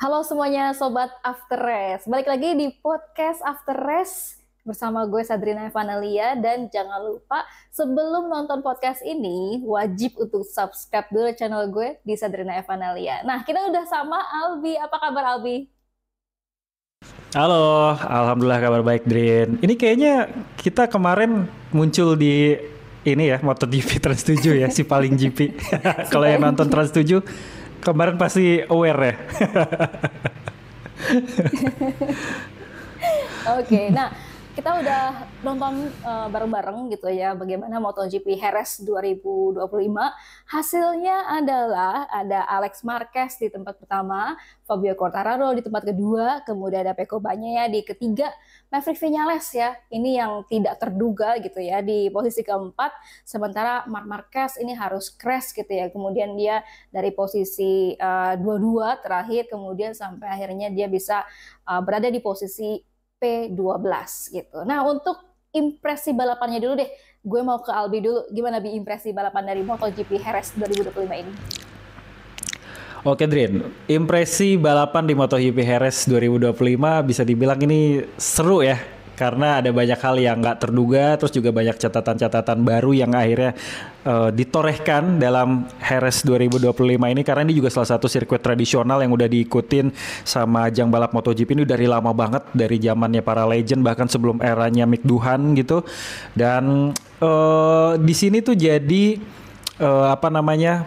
Halo semuanya Sobat After Race, balik lagi di podcast After Race bersama gue Sadrina Evanalia. Dan jangan lupa sebelum nonton podcast ini wajib untuk subscribe dulu channel gue di Sadrina Evanalia. Nah, kita udah sama Albi. Apa kabar Albi? Halo, alhamdulillah kabar baik Drin. Ini kayaknya kita kemarin muncul di ini ya, MotoGP Trans 7 ya, si paling GP. Kalau yang nonton Trans 7 kemarin pasti aware ya. Oke, nah kita udah nonton bareng-bareng gitu ya bagaimana MotoGP Jerez 2025. Hasilnya adalah ada Alex Marquez di tempat pertama, Fabio Quartararo di tempat kedua, kemudian ada Pecco Bagnaia di ketiga, Maverick Viñales ya, ini yang tidak terduga gitu ya di posisi keempat, sementara Marc Marquez ini harus crash gitu ya, kemudian dia dari posisi 22 terakhir, kemudian sampai akhirnya dia bisa berada di posisi P12 gitu. Nah, untuk impresi balapannya dulu deh. Gue mau ke Albi dulu. Gimana Bi impresi balapan dari MotoGP Jerez 2025 ini? Oke Drin, impresi balapan di MotoGP Jerez 2025 bisa dibilang ini seru ya. Karena ada banyak hal yang nggak terduga, terus juga banyak catatan-catatan baru yang akhirnya ditorehkan dalam Jerez 2025 ini. Karena ini juga salah satu sirkuit tradisional yang udah diikutin sama ajang balap MotoGP ini dari lama banget, dari zamannya para legend bahkan sebelum eranya Mick Doohan gitu. Dan di sini tuh jadi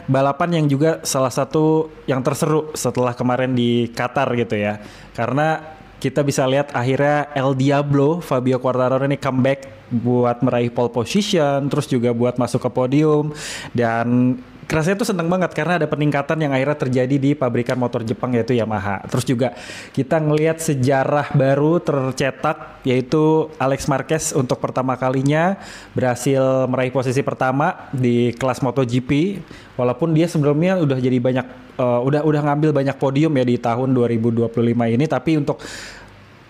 balapan yang juga salah satu yang terseru setelah kemarin di Qatar gitu ya. Karena kita bisa lihat akhirnya El Diablo Fabio Quartararo ini comeback buat meraih pole position, terus juga buat masuk ke podium. Dan rasanya tuh seneng banget karena ada peningkatan yang akhirnya terjadi di pabrikan motor Jepang yaitu Yamaha. Terus juga kita ngelihat sejarah baru tercetak yaitu Alex Marquez untuk pertama kalinya berhasil meraih posisi pertama di kelas MotoGP. Walaupun dia sebelumnya udah jadi udah ngambil banyak podium ya di tahun 2025 ini, tapi untuk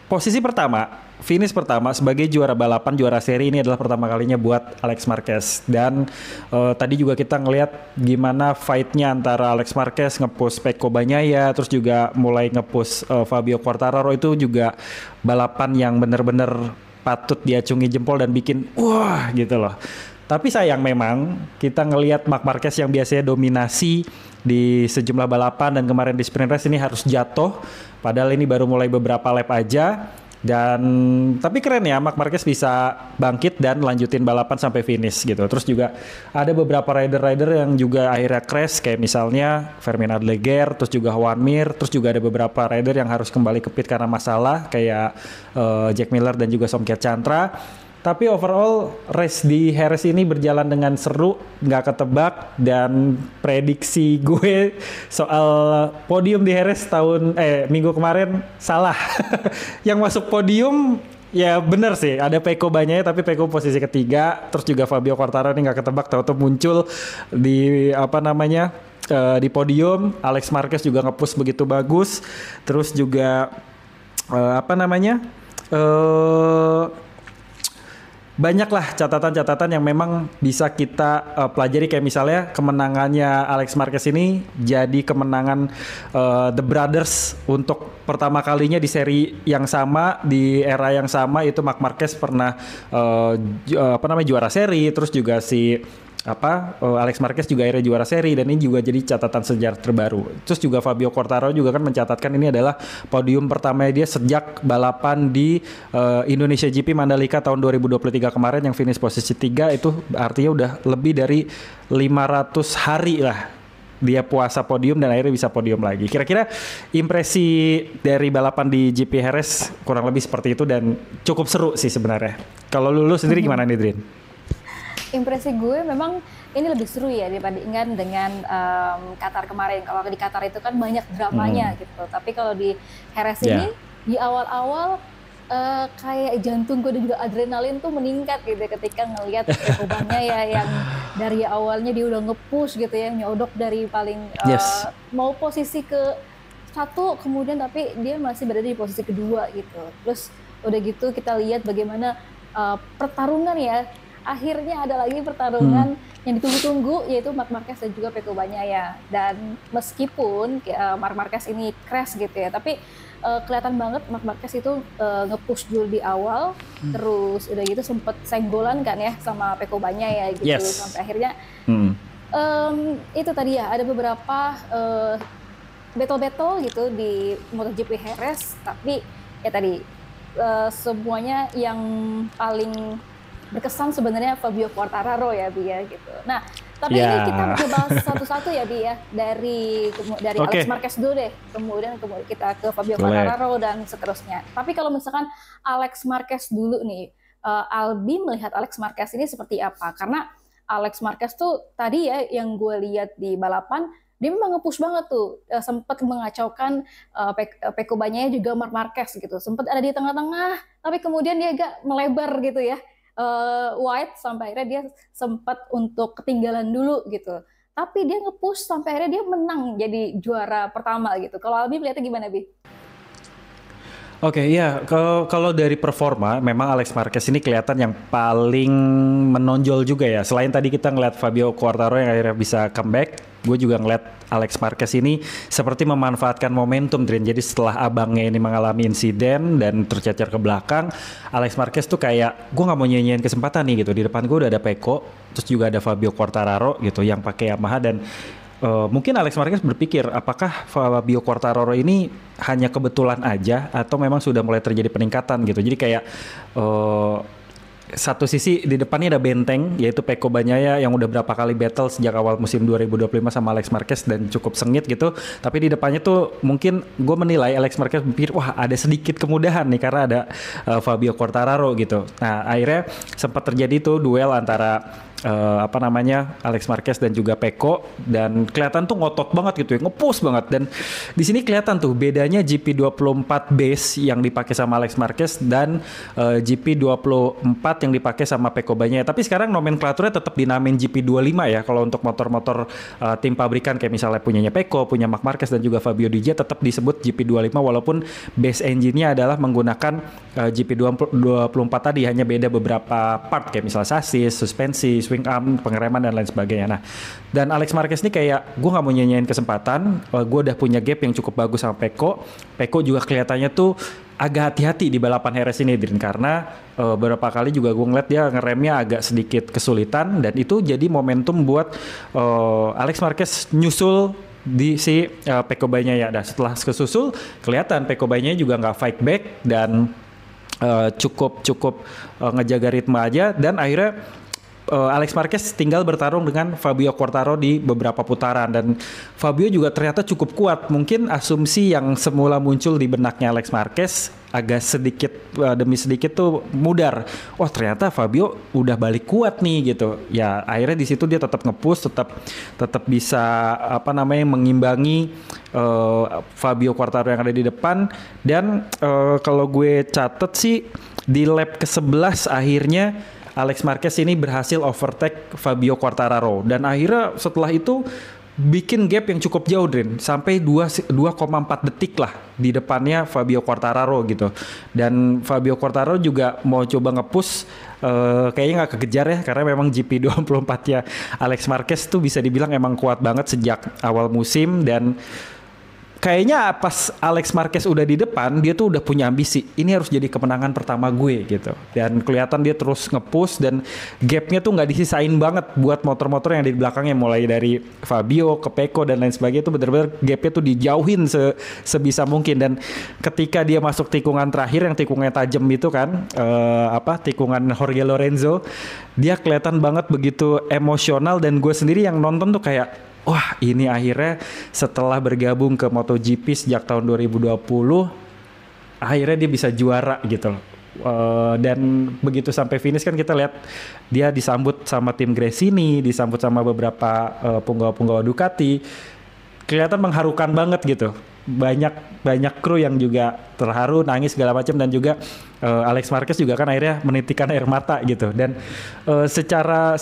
posisi pertama, finish pertama sebagai juara balapan, juara seri ini adalah pertama kalinya buat Alex Marquez. Dan tadi juga kita ngelihat gimana fight-nya antara Alex Marquez nge-push Pecco Bagnaia, terus juga mulai nge-push Fabio Quartararo. Itu juga balapan yang bener-bener patut diacungi jempol dan bikin wah gitu loh. Tapi sayang memang kita ngelihat Marc Marquez yang biasanya dominasi di sejumlah balapan dan kemarin di sprint race ini harus jatuh. Padahal ini baru mulai beberapa lap aja. Dan tapi keren ya, Marc Marquez bisa bangkit dan lanjutin balapan sampai finish gitu. Terus juga ada beberapa rider-rider yang juga akhirnya crash, kayak misalnya Fernando Allegri, terus juga Joan Mir, terus juga ada beberapa rider yang harus kembali ke pit karena masalah kayak Jack Miller dan juga Somkir Chantra. Tapi overall race di Jerez ini berjalan dengan seru, nggak ketebak, dan prediksi gue soal podium di Jerez minggu kemarin salah. Yang masuk podium ya bener sih, ada Pecco Bagnaia tapi Pecco posisi ketiga, terus juga Fabio Quartararo ini nggak ketebak, tahu-tahu muncul di di podium. Alex Marquez juga nge-push begitu bagus, terus juga banyaklah catatan-catatan yang memang bisa kita pelajari, kayak misalnya kemenangannya Alex Marquez ini jadi kemenangan The Brothers untuk pertama kalinya di seri yang sama, di era yang sama. Itu Marc Marquez pernah juara seri, terus juga Alex Marquez juga akhirnya juara seri, dan ini juga jadi catatan sejarah terbaru. Terus juga Fabio Quartararo juga kan mencatatkan ini adalah podium pertama dia sejak balapan di Indonesia GP Mandalika tahun 2023 kemarin yang finish posisi 3. Itu artinya udah lebih dari 500 hari lah dia puasa podium dan akhirnya bisa podium lagi. Kira-kira impresi dari balapan di GP Jerez kurang lebih seperti itu dan cukup seru sih sebenarnya. Kalau lu sendiri gimana nih Drin? Impresi gue memang ini lebih seru ya dibandingkan dengan Qatar kemarin. Kalau di Qatar itu kan banyak dramanya gitu. Tapi kalau di Jerez ini di awal-awal kayak jantung gue dan juga adrenalin tuh meningkat gitu ketika ngelihat Pecco Bagnaia ya, yang dari awalnya dia udah nge-push gitu ya, nyodok dari paling mau posisi ke 1, kemudian tapi dia masih berada di posisi kedua gitu. Terus udah gitu kita lihat bagaimana pertarungan ya akhirnya ada lagi pertarungan yang ditunggu-tunggu, yaitu Marc Marquez dan juga Pecco Bagnaia. Dan meskipun Marc Marquez ini crash gitu ya, tapi kelihatan banget Marc Marquez itu nge-push dulu di awal, terus udah gitu sempet senggolan kan ya sama Pecco Bagnaia gitu, sampai akhirnya itu tadi ya ada beberapa battle gitu di MotoGP Jerez, tapi ya tadi semuanya yang paling berkesan sebenarnya Fabio Quartararo ya Bi ya gitu. Nah, tapi ini kita bahas satu-satu ya Bi ya, dari Alex Marquez dulu deh, kemudian kita ke Fabio Quartararo dan seterusnya. Tapi kalau misalkan Alex Marquez dulu nih, Albi melihat Alex Marquez ini seperti apa? Karena Alex Marquez tuh tadi ya yang gue lihat di balapan, dia memang nge-push banget tuh, sempat mengacaukan Pecco Bagnaia juga Marc Marquez gitu, sempat ada di tengah-tengah, tapi kemudian dia agak melebar gitu ya, wide, sampai akhirnya dia sempat untuk ketinggalan dulu gitu, tapi dia nge-push sampai akhirnya dia menang jadi juara pertama gitu. Kalau Albi melihatnya gimana Bi? Oke, iya. Kalau dari performa, memang Alex Marquez ini kelihatan yang paling menonjol juga ya. Selain tadi kita ngeliat Fabio Quartararo yang akhirnya bisa comeback, gue juga ngeliat Alex Marquez ini seperti memanfaatkan momentum, Drin. Jadi setelah abangnya ini mengalami insiden dan tercecer ke belakang, Alex Marquez tuh kayak, gue nggak mau nyanyiin kesempatan nih gitu. Di depan gue udah ada Pecco, terus juga ada Fabio Quartararo gitu yang pakai Yamaha, dan mungkin Alex Marquez berpikir apakah Fabio Quartararo ini hanya kebetulan aja atau memang sudah mulai terjadi peningkatan gitu. Jadi kayak satu sisi di depannya ada benteng yaitu Pecco Bagnaia yang udah berapa kali battle sejak awal musim 2025 sama Alex Marquez dan cukup sengit gitu, tapi di depannya tuh mungkin gue menilai Alex Marquez berpikir wah ada sedikit kemudahan nih karena ada Fabio Quartararo gitu. Nah akhirnya sempat terjadi tuh duel antara Alex Marquez dan juga Pecco, dan kelihatan tuh ngotot banget gitu ya, nge-push banget. Dan di sini kelihatan tuh bedanya GP24 base yang dipakai sama Alex Marquez dan GP24 yang dipakai sama Pecco Bagnaia. Tapi sekarang nomenklaturnya tetap dinamain GP25 ya. Kalau untuk motor-motor tim pabrikan kayak misalnya punyanya Pecco, punya Marc Marquez dan juga Fabio Di Gia tetap disebut GP25 walaupun base engine-nya adalah menggunakan GP24 tadi, hanya beda beberapa part kayak misalnya sasis, suspensi, swing arm, pengereman dan lain sebagainya. Nah, dan Alex Marquez ini kayak gue nggak mau nyanyiin kesempatan, gue udah punya gap yang cukup bagus sama Pecco. Pecco juga kelihatannya tuh agak hati-hati di balapan Jerez ini, Drin, karena beberapa kali juga gue ngeliat dia ngeremnya agak sedikit kesulitan, dan itu jadi momentum buat Alex Marquez nyusul di si Pecco Bagnaia. Dan setelah kesusul kelihatan Pecco Bagnaia juga nggak fight back dan cukup ngejaga ritme aja, dan akhirnya Alex Marquez tinggal bertarung dengan Fabio Quartararo di beberapa putaran, dan Fabio juga ternyata cukup kuat. Mungkin asumsi yang semula muncul di benaknya Alex Marquez agak sedikit demi sedikit tuh mudar. Wah, ternyata Fabio udah balik kuat nih gitu. Ya akhirnya di situ dia tetap nge-push, tetap bisa mengimbangi Fabio Quartararo yang ada di depan. Dan kalau gue catet sih di lap ke-11 akhirnya Alex Marquez ini berhasil overtake Fabio Quartararo, dan akhirnya setelah itu bikin gap yang cukup jauh, Drin, sampai 2,4 detik lah di depannya Fabio Quartararo gitu. Dan Fabio Quartararo juga mau coba nge-push, kayaknya nggak kekejar ya, karena memang GP24 ya Alex Marquez tuh bisa dibilang emang kuat banget sejak awal musim, dan kayaknya pas Alex Marquez udah di depan, dia tuh udah punya ambisi. Ini harus jadi kemenangan pertama gue gitu. Dan kelihatan dia terus nge-push, dan gapnya tuh nggak disisain banget buat motor-motor yang di belakangnya. Mulai dari Fabio ke Pecco dan lain sebagainya, itu benar-benar gapnya tuh dijauhin sebisa mungkin. Dan ketika dia masuk tikungan terakhir yang tikungannya tajam itu kan, tikungan Jorge Lorenzo, dia kelihatan banget begitu emosional, dan gue sendiri yang nonton tuh kayak, wah ini akhirnya setelah bergabung ke MotoGP sejak tahun 2020 akhirnya dia bisa juara gitu loh. Dan begitu sampai finish kan kita lihat dia disambut sama tim Gresini, disambut sama beberapa punggawa-punggawa Ducati, kelihatan mengharukan banget gitu. Banyak kru yang juga terharu, nangis segala macam, dan juga Alex Marquez juga kan akhirnya menitikkan air mata gitu. Dan secara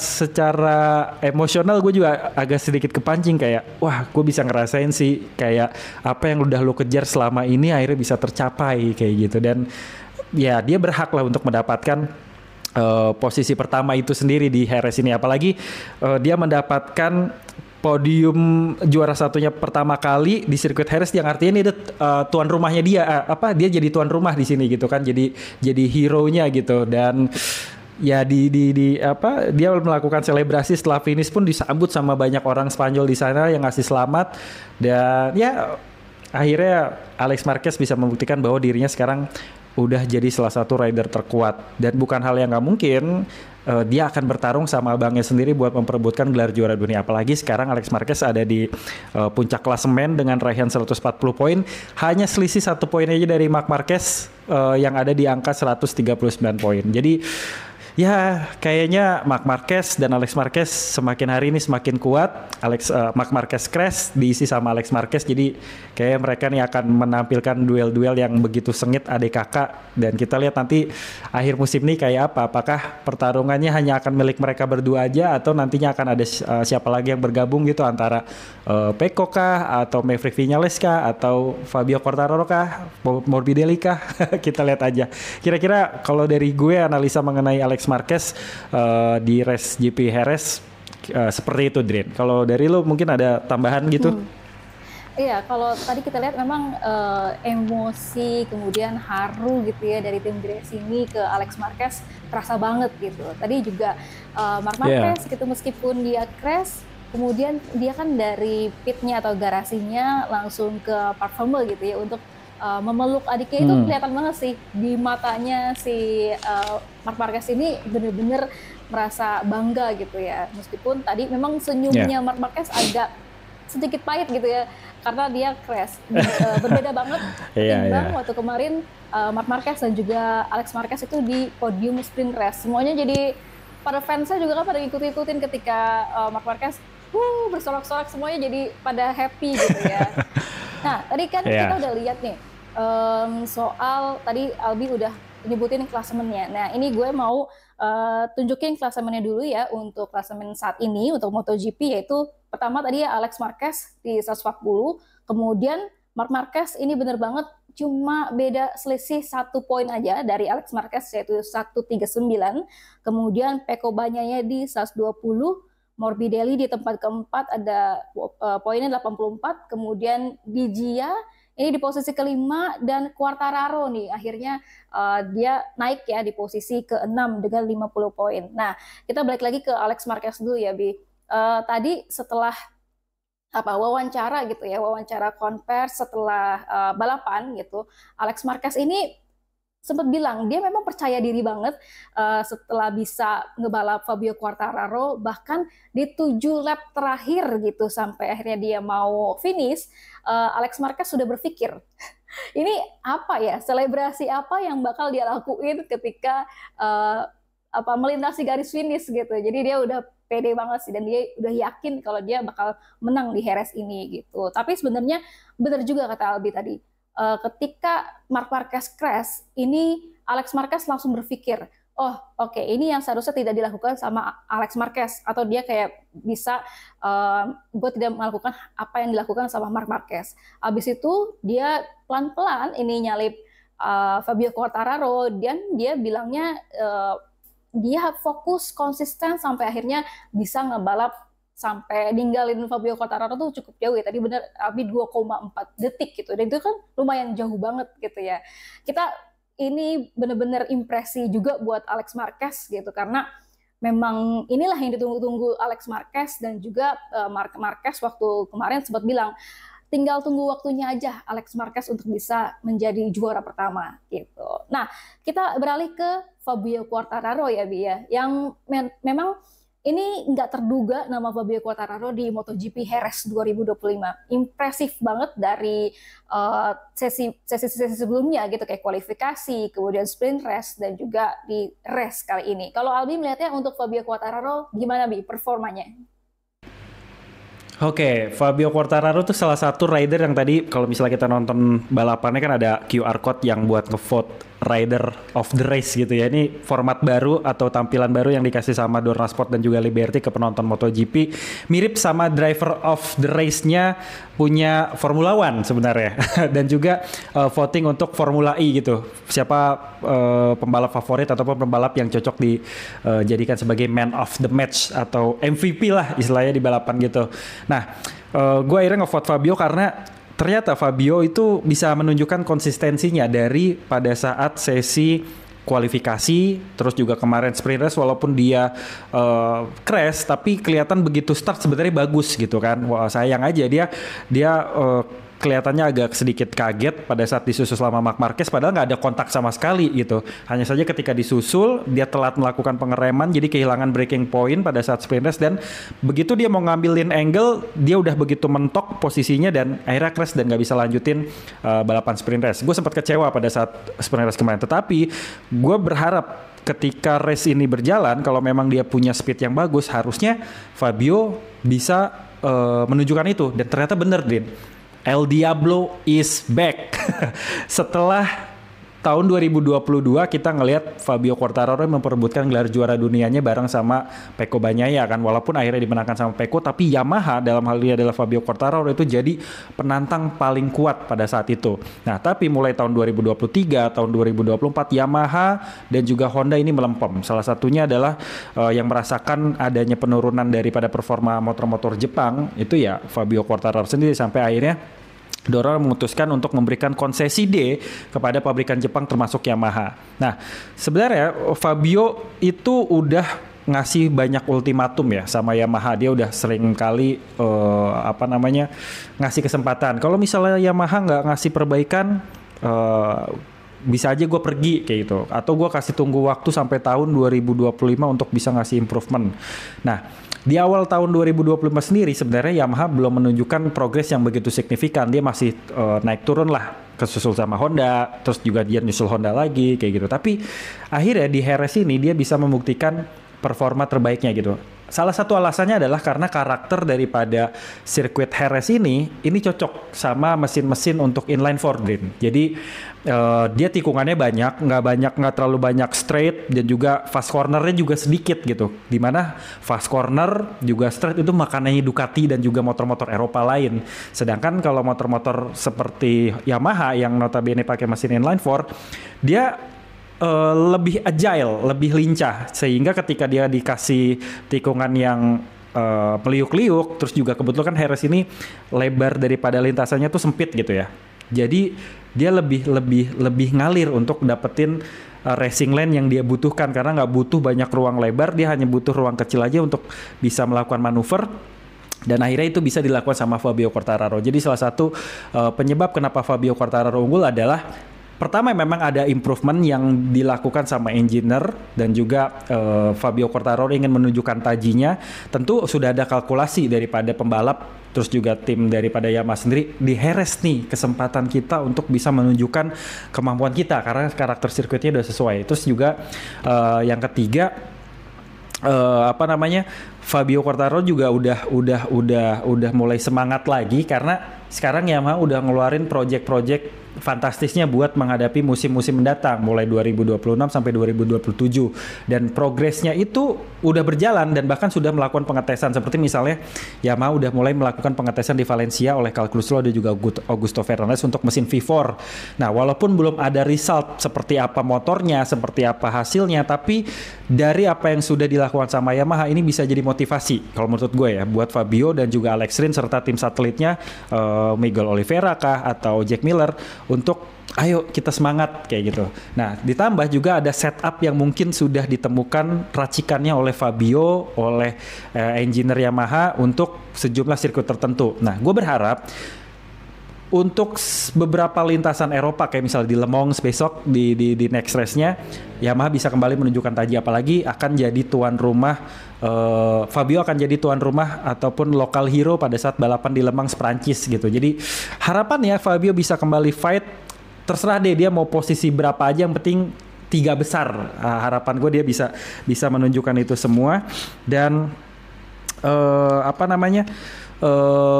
emosional gue juga agak sedikit kepancing, kayak wah gue bisa ngerasain sih kayak apa yang udah lo kejar selama ini akhirnya bisa tercapai kayak gitu. Dan ya dia berhak lah untuk mendapatkan posisi pertama itu sendiri di Jerez ini, apalagi dia mendapatkan podium juara satunya pertama kali di sirkuit Jerez, yang artinya ini tuan rumahnya dia, dia jadi tuan rumah di sini gitu kan, jadi hero-nya gitu. Dan ya dia melakukan selebrasi setelah finish pun disambut sama banyak orang Spanyol di sana yang ngasih selamat. Dan ya akhirnya Alex Marquez bisa membuktikan bahwa dirinya sekarang udah jadi salah satu rider terkuat, dan bukan hal yang nggak mungkin dia akan bertarung sama abangnya sendiri buat memperebutkan gelar juara dunia. Apalagi sekarang Alex Marquez ada di puncak klasemen dengan raihan 140 poin, hanya selisih 1 poin aja dari Marc Marquez yang ada di angka 139 poin. Jadi ya kayaknya Marc Marquez dan Alex Marquez semakin hari ini semakin kuat. Marc Marquez crash diisi sama Alex Marquez, jadi kayak mereka nih akan menampilkan duel-duel yang begitu sengit adik kakak. Dan kita lihat nanti akhir musim ini kayak apa, apakah pertarungannya hanya akan milik mereka berdua aja atau nantinya akan ada siapa lagi yang bergabung gitu, antara Pecco kah, atau Maverick Viñales kah, atau Fabio Quartararo kah, Morbidelli kah. Kita lihat aja. Kira-kira kalau dari gue analisa mengenai Alex Marquez di race GP Jerez seperti itu, Drin. Kalau dari lo mungkin ada tambahan gitu? Iya, kalau tadi kita lihat memang emosi kemudian haru gitu ya dari tim Gresini ke Alex Marquez terasa banget gitu. Tadi juga Marc Marquez gitu, meskipun dia crash, kemudian dia kan dari pitnya atau garasinya langsung ke Parfume gitu ya untuk memeluk adiknya. Itu kelihatan banget sih di matanya si Marc Marquez ini, bener-bener merasa bangga gitu ya. Meskipun tadi memang senyumnya Marc Marquez agak sedikit pahit gitu ya, karena dia crash. Berbeda banget timbang waktu kemarin Marc Marquez dan juga Alex Marquez itu di podium sprint race. Semuanya jadi, pada fansnya juga kan pada ikutin ketika Marc Marquez bersorak-sorak, semuanya jadi pada happy gitu ya. Nah tadi kan kita udah lihat nih soal tadi Albi udah nyebutin klasemennya. Nah ini gue mau tunjukin klasemennya dulu ya untuk klasemen saat ini untuk MotoGP, yaitu pertama tadi ya Alex Marquez di 140, kemudian Marc Marquez ini bener banget cuma beda selisih 1 poin aja dari Alex Marquez, yaitu 139, kemudian Pecco Bagnaia di 120, Morbidelli di tempat keempat ada poinnya 84, kemudian Bigia ini di posisi kelima, dan Quartararo nih akhirnya dia naik ya di posisi ke-6 dengan 50 poin. Nah, kita balik lagi ke Alex Marquez dulu ya, Bi. Tadi setelah wawancara gitu ya, wawancara konvers setelah balapan gitu, Alex Marquez ini sempat bilang dia memang percaya diri banget setelah bisa ngebalap Fabio Quartararo, bahkan di 7 lap terakhir gitu sampai akhirnya dia mau finish, Alex Marquez sudah berpikir ini apa ya, selebrasi apa yang bakal dia lakuin ketika melintasi garis finish gitu. Jadi dia udah pede banget sih, dan dia udah yakin kalau dia bakal menang di Jerez ini gitu. Tapi sebenarnya benar juga kata Albi tadi, ketika Marc Marquez crash, ini Alex Marquez langsung berpikir, oh oke, ini yang seharusnya tidak dilakukan sama Alex Marquez, atau dia kayak bisa, gue tidak melakukan apa yang dilakukan sama Marc Marquez. Abis itu dia pelan-pelan ini nyalip Fabio Quartararo, dan dia bilangnya dia fokus konsisten sampai akhirnya bisa ngebalap sampai ninggalin Fabio Quartararo tuh cukup jauh ya. Tadi bener Abi 2,4 detik gitu. Dan itu kan lumayan jauh banget gitu ya. Kita ini bener-bener impresi juga buat Alex Marquez gitu, karena memang inilah yang ditunggu-tunggu Alex Marquez, dan juga Marc Marquez waktu kemarin sempat bilang tinggal tunggu waktunya aja Alex Marquez untuk bisa menjadi juara pertama gitu. Nah, kita beralih ke Fabio Quartararo ya, Bi ya, yang memang ini nggak terduga nama Fabio Quartararo di MotoGP Jerez 2025. Impresif banget dari sesi sebelumnya gitu, kayak kualifikasi, kemudian sprint race, dan juga di race kali ini. Kalau Albi melihatnya untuk Fabio Quartararo gimana, Bi, performanya? Oke, Fabio Quartararo tuh salah satu rider yang tadi kalau misalnya kita nonton balapannya kan ada QR code yang buat ngevote rider of the race gitu ya. Ini format baru atau tampilan baru yang dikasih sama Dorna Sport dan juga Liberty ke penonton MotoGP. Mirip sama driver of the race-nya punya Formula One sebenarnya. Dan juga voting untuk Formula E gitu. Siapa pembalap favorit ataupun pembalap yang cocok dijadikan sebagai man of the match atau MVP lah istilahnya di balapan gitu. Nah, gue akhirnya ngevote Fabio karena ternyata Fabio itu bisa menunjukkan konsistensinya dari pada saat sesi kualifikasi, terus juga kemarin sprint race walaupun dia crash, tapi kelihatan begitu start sebenarnya bagus gitu kan. Wah, sayang aja dia kelihatannya agak sedikit kaget pada saat disusul sama Marc Marquez padahal nggak ada kontak sama sekali gitu. Hanya saja ketika disusul dia telat melakukan pengereman jadi kehilangan braking point pada saat sprint race dan begitu dia mau ngambilin angle dia udah begitu mentok posisinya dan akhirnya crash dan nggak bisa lanjutin balapan sprint race. Gue sempat kecewa pada saat sprint race kemarin tetapi gue berharap ketika race ini berjalan kalau memang dia punya speed yang bagus harusnya Fabio bisa menunjukkan itu dan ternyata bener Din. El Diablo is back. Setelah tahun 2022 kita ngelihat Fabio Quartararo memperebutkan gelar juara dunianya bareng sama Pecco Bagnaia kan. Walaupun akhirnya dimenangkan sama Pecco tapi Yamaha dalam hal ini adalah Fabio Quartararo itu jadi penantang paling kuat pada saat itu. Nah, tapi mulai tahun 2023, tahun 2024 Yamaha dan juga Honda ini melempem. Salah satunya adalah yang merasakan adanya penurunan daripada performa motor-motor Jepang itu ya Fabio Quartararo sendiri sampai akhirnya Dorna memutuskan untuk memberikan konsesi D kepada pabrikan Jepang termasuk Yamaha. Nah, sebenarnya Fabio itu udah ngasih banyak ultimatum ya sama Yamaha. Dia udah sering kali ngasih kesempatan. Kalau misalnya Yamaha nggak ngasih perbaikan, bisa aja gue pergi kayak gitu. Atau gue kasih tunggu waktu sampai tahun 2025 untuk bisa ngasih improvement. Nah, di awal tahun 2025 sendiri sebenarnya Yamaha belum menunjukkan progres yang begitu signifikan. Dia masih naik turun lah kesusul sama Honda, terus juga dia nyusul Honda lagi kayak gitu. Tapi akhirnya di Jerez ini dia bisa membuktikan performa terbaiknya gitu. Salah satu alasannya adalah karena karakter daripada sirkuit Jerez ini cocok sama mesin-mesin untuk inline four drain. Jadi dia tikungannya nggak terlalu banyak straight dan juga fast cornernya juga sedikit gitu. Dimana fast corner juga straight itu makanannya Ducati dan juga motor-motor Eropa lain. Sedangkan kalau motor-motor seperti Yamaha yang notabene pakai mesin inline four, dia lebih agile, lebih lincah sehingga ketika dia dikasih tikungan yang meliuk-liuk, terus juga kebetulan kan Jerez ini lebar daripada lintasannya tuh sempit gitu ya. Jadi dia lebih ngalir untuk dapetin racing lane yang dia butuhkan karena nggak butuh banyak ruang lebar, dia hanya butuh ruang kecil aja untuk bisa melakukan manuver. Dan akhirnya itu bisa dilakukan sama Fabio Quartararo. Jadi salah satu penyebab kenapa Fabio Quartararo unggul adalah pertama memang ada improvement yang dilakukan sama engineer dan juga Fabio Quartararo ingin menunjukkan tajinya. Tentu sudah ada kalkulasi daripada pembalap terus juga tim daripada Yamaha sendiri di Jerez nih kesempatan kita untuk bisa menunjukkan kemampuan kita karena karakter sirkuitnya udah sesuai. Terus juga yang ketiga Fabio Quartararo juga udah mulai semangat lagi karena sekarang Yamaha udah ngeluarin project-project fantastisnya buat menghadapi musim-musim mendatang mulai 2026 sampai 2027 dan progresnya itu udah berjalan dan bahkan sudah melakukan pengetesan seperti misalnya Yamaha udah mulai melakukan pengetesan di Valencia oleh Cal Crutchlow dan juga Augusto Fernandez untuk mesin V4. Nah, walaupun belum ada result seperti apa motornya, seperti apa hasilnya, tapi dari apa yang sudah dilakukan sama Yamaha ini bisa jadi motivasi kalau menurut gue ya buat Fabio dan juga Alex Rins serta tim satelitnya Miguel Oliveira kah atau Jack Miller untuk ayo kita semangat kayak gitu. Nah, ditambah juga ada setup yang mungkin sudah ditemukan racikannya oleh Fabio, oleh engineer Yamaha untuk sejumlah sirkuit tertentu. Nah, gue berharap untuk beberapa lintasan Eropa kayak misalnya di Le Mans besok di next race-nya Yamaha bisa kembali menunjukkan taji apalagi akan jadi tuan rumah Fabio akan jadi tuan rumah ataupun local hero pada saat balapan di Le Mans Prancis gitu. Jadi harapan ya Fabio bisa kembali fight terserah deh dia mau posisi berapa aja yang penting 3 besar. Harapan gue dia bisa menunjukkan itu semua dan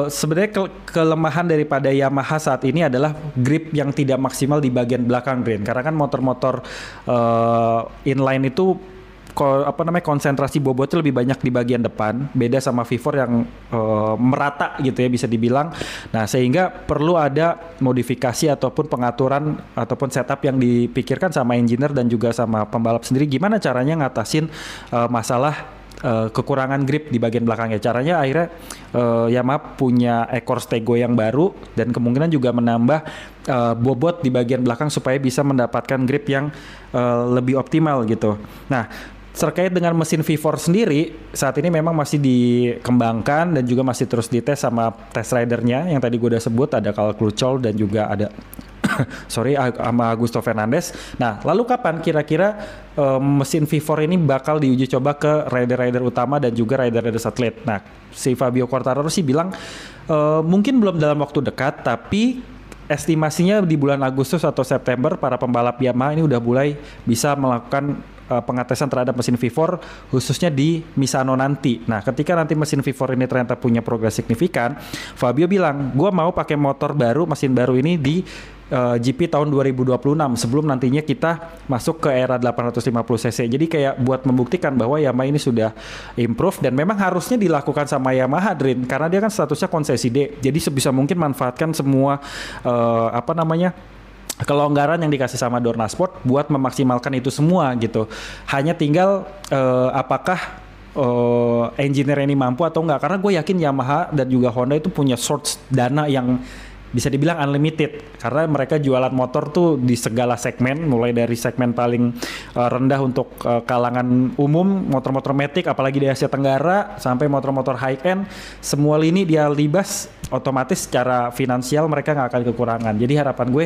sebenarnya kelemahan daripada Yamaha saat ini adalah grip yang tidak maksimal di bagian belakang, Brin. Karena kan motor-motor inline itu konsentrasi bobotnya lebih banyak di bagian depan, beda sama V4 yang merata gitu ya bisa dibilang. Nah, sehingga perlu ada modifikasi ataupun pengaturan ataupun setup yang dipikirkan sama engineer dan juga sama pembalap sendiri, gimana caranya ngatasin masalah kekurangan grip di bagian belakangnya. Caranya akhirnya Yamaha punya ekor stego yang baru dan kemungkinan juga menambah bobot di bagian belakang supaya bisa mendapatkan grip yang lebih optimal gitu. Nah, terkait dengan mesin V4 sendiri, saat ini memang masih dikembangkan dan juga masih terus dites sama test ridernya yang tadi gue udah sebut, ada Carl Crutchlow dan juga ada sama Augusto Fernandez. Nah, lalu kapan kira-kira mesin V4 ini bakal diuji coba ke rider-rider utama dan juga rider-rider satelit? Nah, si Fabio Quartararo sih bilang mungkin belum dalam waktu dekat, tapi estimasinya di bulan Agustus atau September para pembalap Yamaha ini udah mulai bisa melakukan pengetesan terhadap mesin V4 khususnya di Misano nanti. Nah, ketika nanti mesin V4 ini ternyata punya progres signifikan, Fabio bilang, gue mau pakai motor baru, mesin baru ini di GP tahun 2026 sebelum nantinya kita masuk ke era 850cc. Jadi kayak buat membuktikan bahwa Yamaha ini sudah improve dan memang harusnya dilakukan sama Yamaha, Drin, karena dia kan statusnya konsesi D. Jadi sebisa mungkin manfaatkan semua kelonggaran yang dikasih sama Dorna Sport buat memaksimalkan itu semua gitu. Hanya tinggal apakah engineer ini mampu atau enggak, karena gue yakin Yamaha dan juga Honda itu punya source dana yang bisa dibilang unlimited karena mereka jualan motor tuh di segala segmen, mulai dari segmen paling rendah untuk kalangan umum, motor-motor matic apalagi di Asia Tenggara, sampai motor-motor high end, semua lini dia libas, otomatis secara finansial mereka nggak akan kekurangan. Jadi harapan gue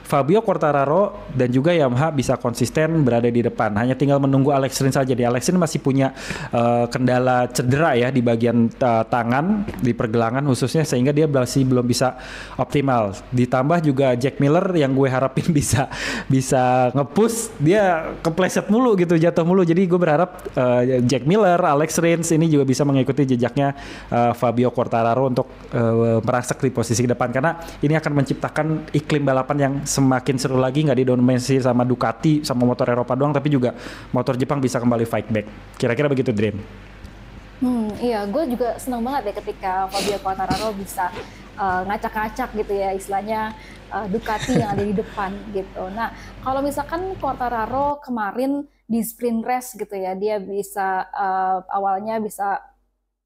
Fabio Quartararo dan juga Yamaha bisa konsisten berada di depan. Hanya tinggal menunggu Alex Rins saja. Di Alex Rins masih punya kendala cedera ya di bagian tangan, di pergelangan khususnya, sehingga dia masih belum bisa optimal. Ditambah juga Jack Miller yang gue harapin bisa nge-push, dia kepleset mulu gitu, jatuh mulu. Jadi gue berharap Jack Miller, Alex Rins ini juga bisa mengikuti jejaknya Fabio Quartararo untuk merangsek di posisi depan, karena ini akan menciptakan iklim balapan yang semakin seru lagi, nggak didominasi sama Ducati sama motor Eropa doang, tapi juga motor Jepang bisa kembali fight back. Kira-kira begitu, Dream. Iya, gue juga senang banget ya ketika Fabio Quartararo bisa ngacak-ngacak gitu ya, istilahnya Ducati yang ada di depan gitu. Nah, kalau misalkan Quartararo kemarin di sprint race gitu ya, dia bisa awalnya bisa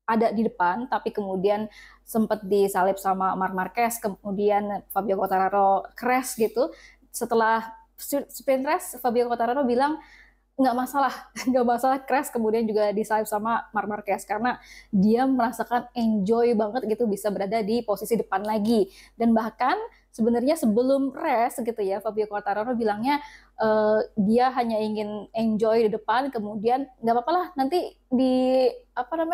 ada di depan, tapi kemudian sempat disalip sama Marc Marquez, kemudian Fabio Quartararo crash gitu. Setelah sprint race, Fabio Quartararo bilang, nggak masalah, nggak masalah crash, kemudian juga disalip sama Marc Marquez, karena dia merasakan enjoy banget gitu bisa berada di posisi depan lagi. Dan bahkan sebenarnya sebelum race gitu ya, Fabio Quartararo bilangnya dia hanya ingin enjoy di depan, kemudian nggak apa-apa lah nanti di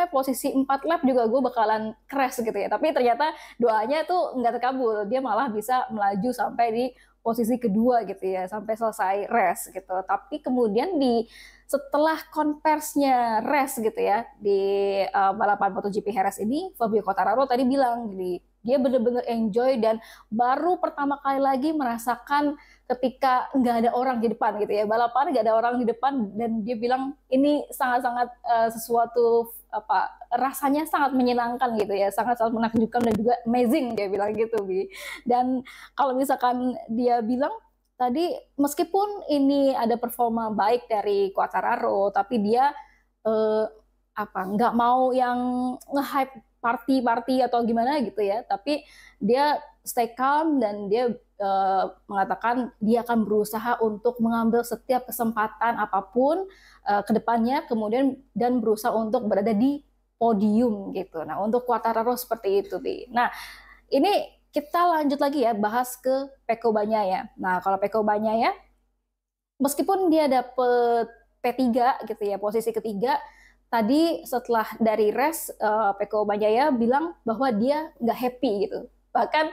posisi 4 lap juga gue bakalan crash gitu ya. Tapi ternyata doanya tuh nggak terkabul, dia malah bisa melaju sampai di posisi kedua gitu ya, sampai selesai race gitu. Tapi kemudian setelah konversinya race gitu ya di balapan MotoGP Jerez ini, Fabio Quartararo tadi bilang dia benar-benar enjoy dan baru pertama kali lagi merasakan ketika nggak ada orang di depan gitu ya, balapan nggak ada orang di depan, dan dia bilang ini sangat-sangat sesuatu rasanya sangat menyenangkan gitu ya, sangat-sangat menakjubkan dan juga amazing, dia bilang gitu, Bi. Dan kalau misalkan dia bilang tadi meskipun ini ada performa baik dari Quartararo, tapi dia nggak mau yang nge-hype party atau gimana gitu ya, tapi dia stay calm dan dia mengatakan dia akan berusaha untuk mengambil setiap kesempatan apapun ke depannya, kemudian dan berusaha untuk berada di podium gitu. Nah, untuk Quartararo seperti itu, Bi. Nah, ini kita lanjut lagi ya, bahas ke Pecco Bagnaia. Nah, kalau Pecco Bagnaia, meskipun dia dapet P3 gitu ya, posisi ketiga, tadi setelah dari race, Pecco Bagnaia bilang bahwa dia nggak happy gitu. Bahkan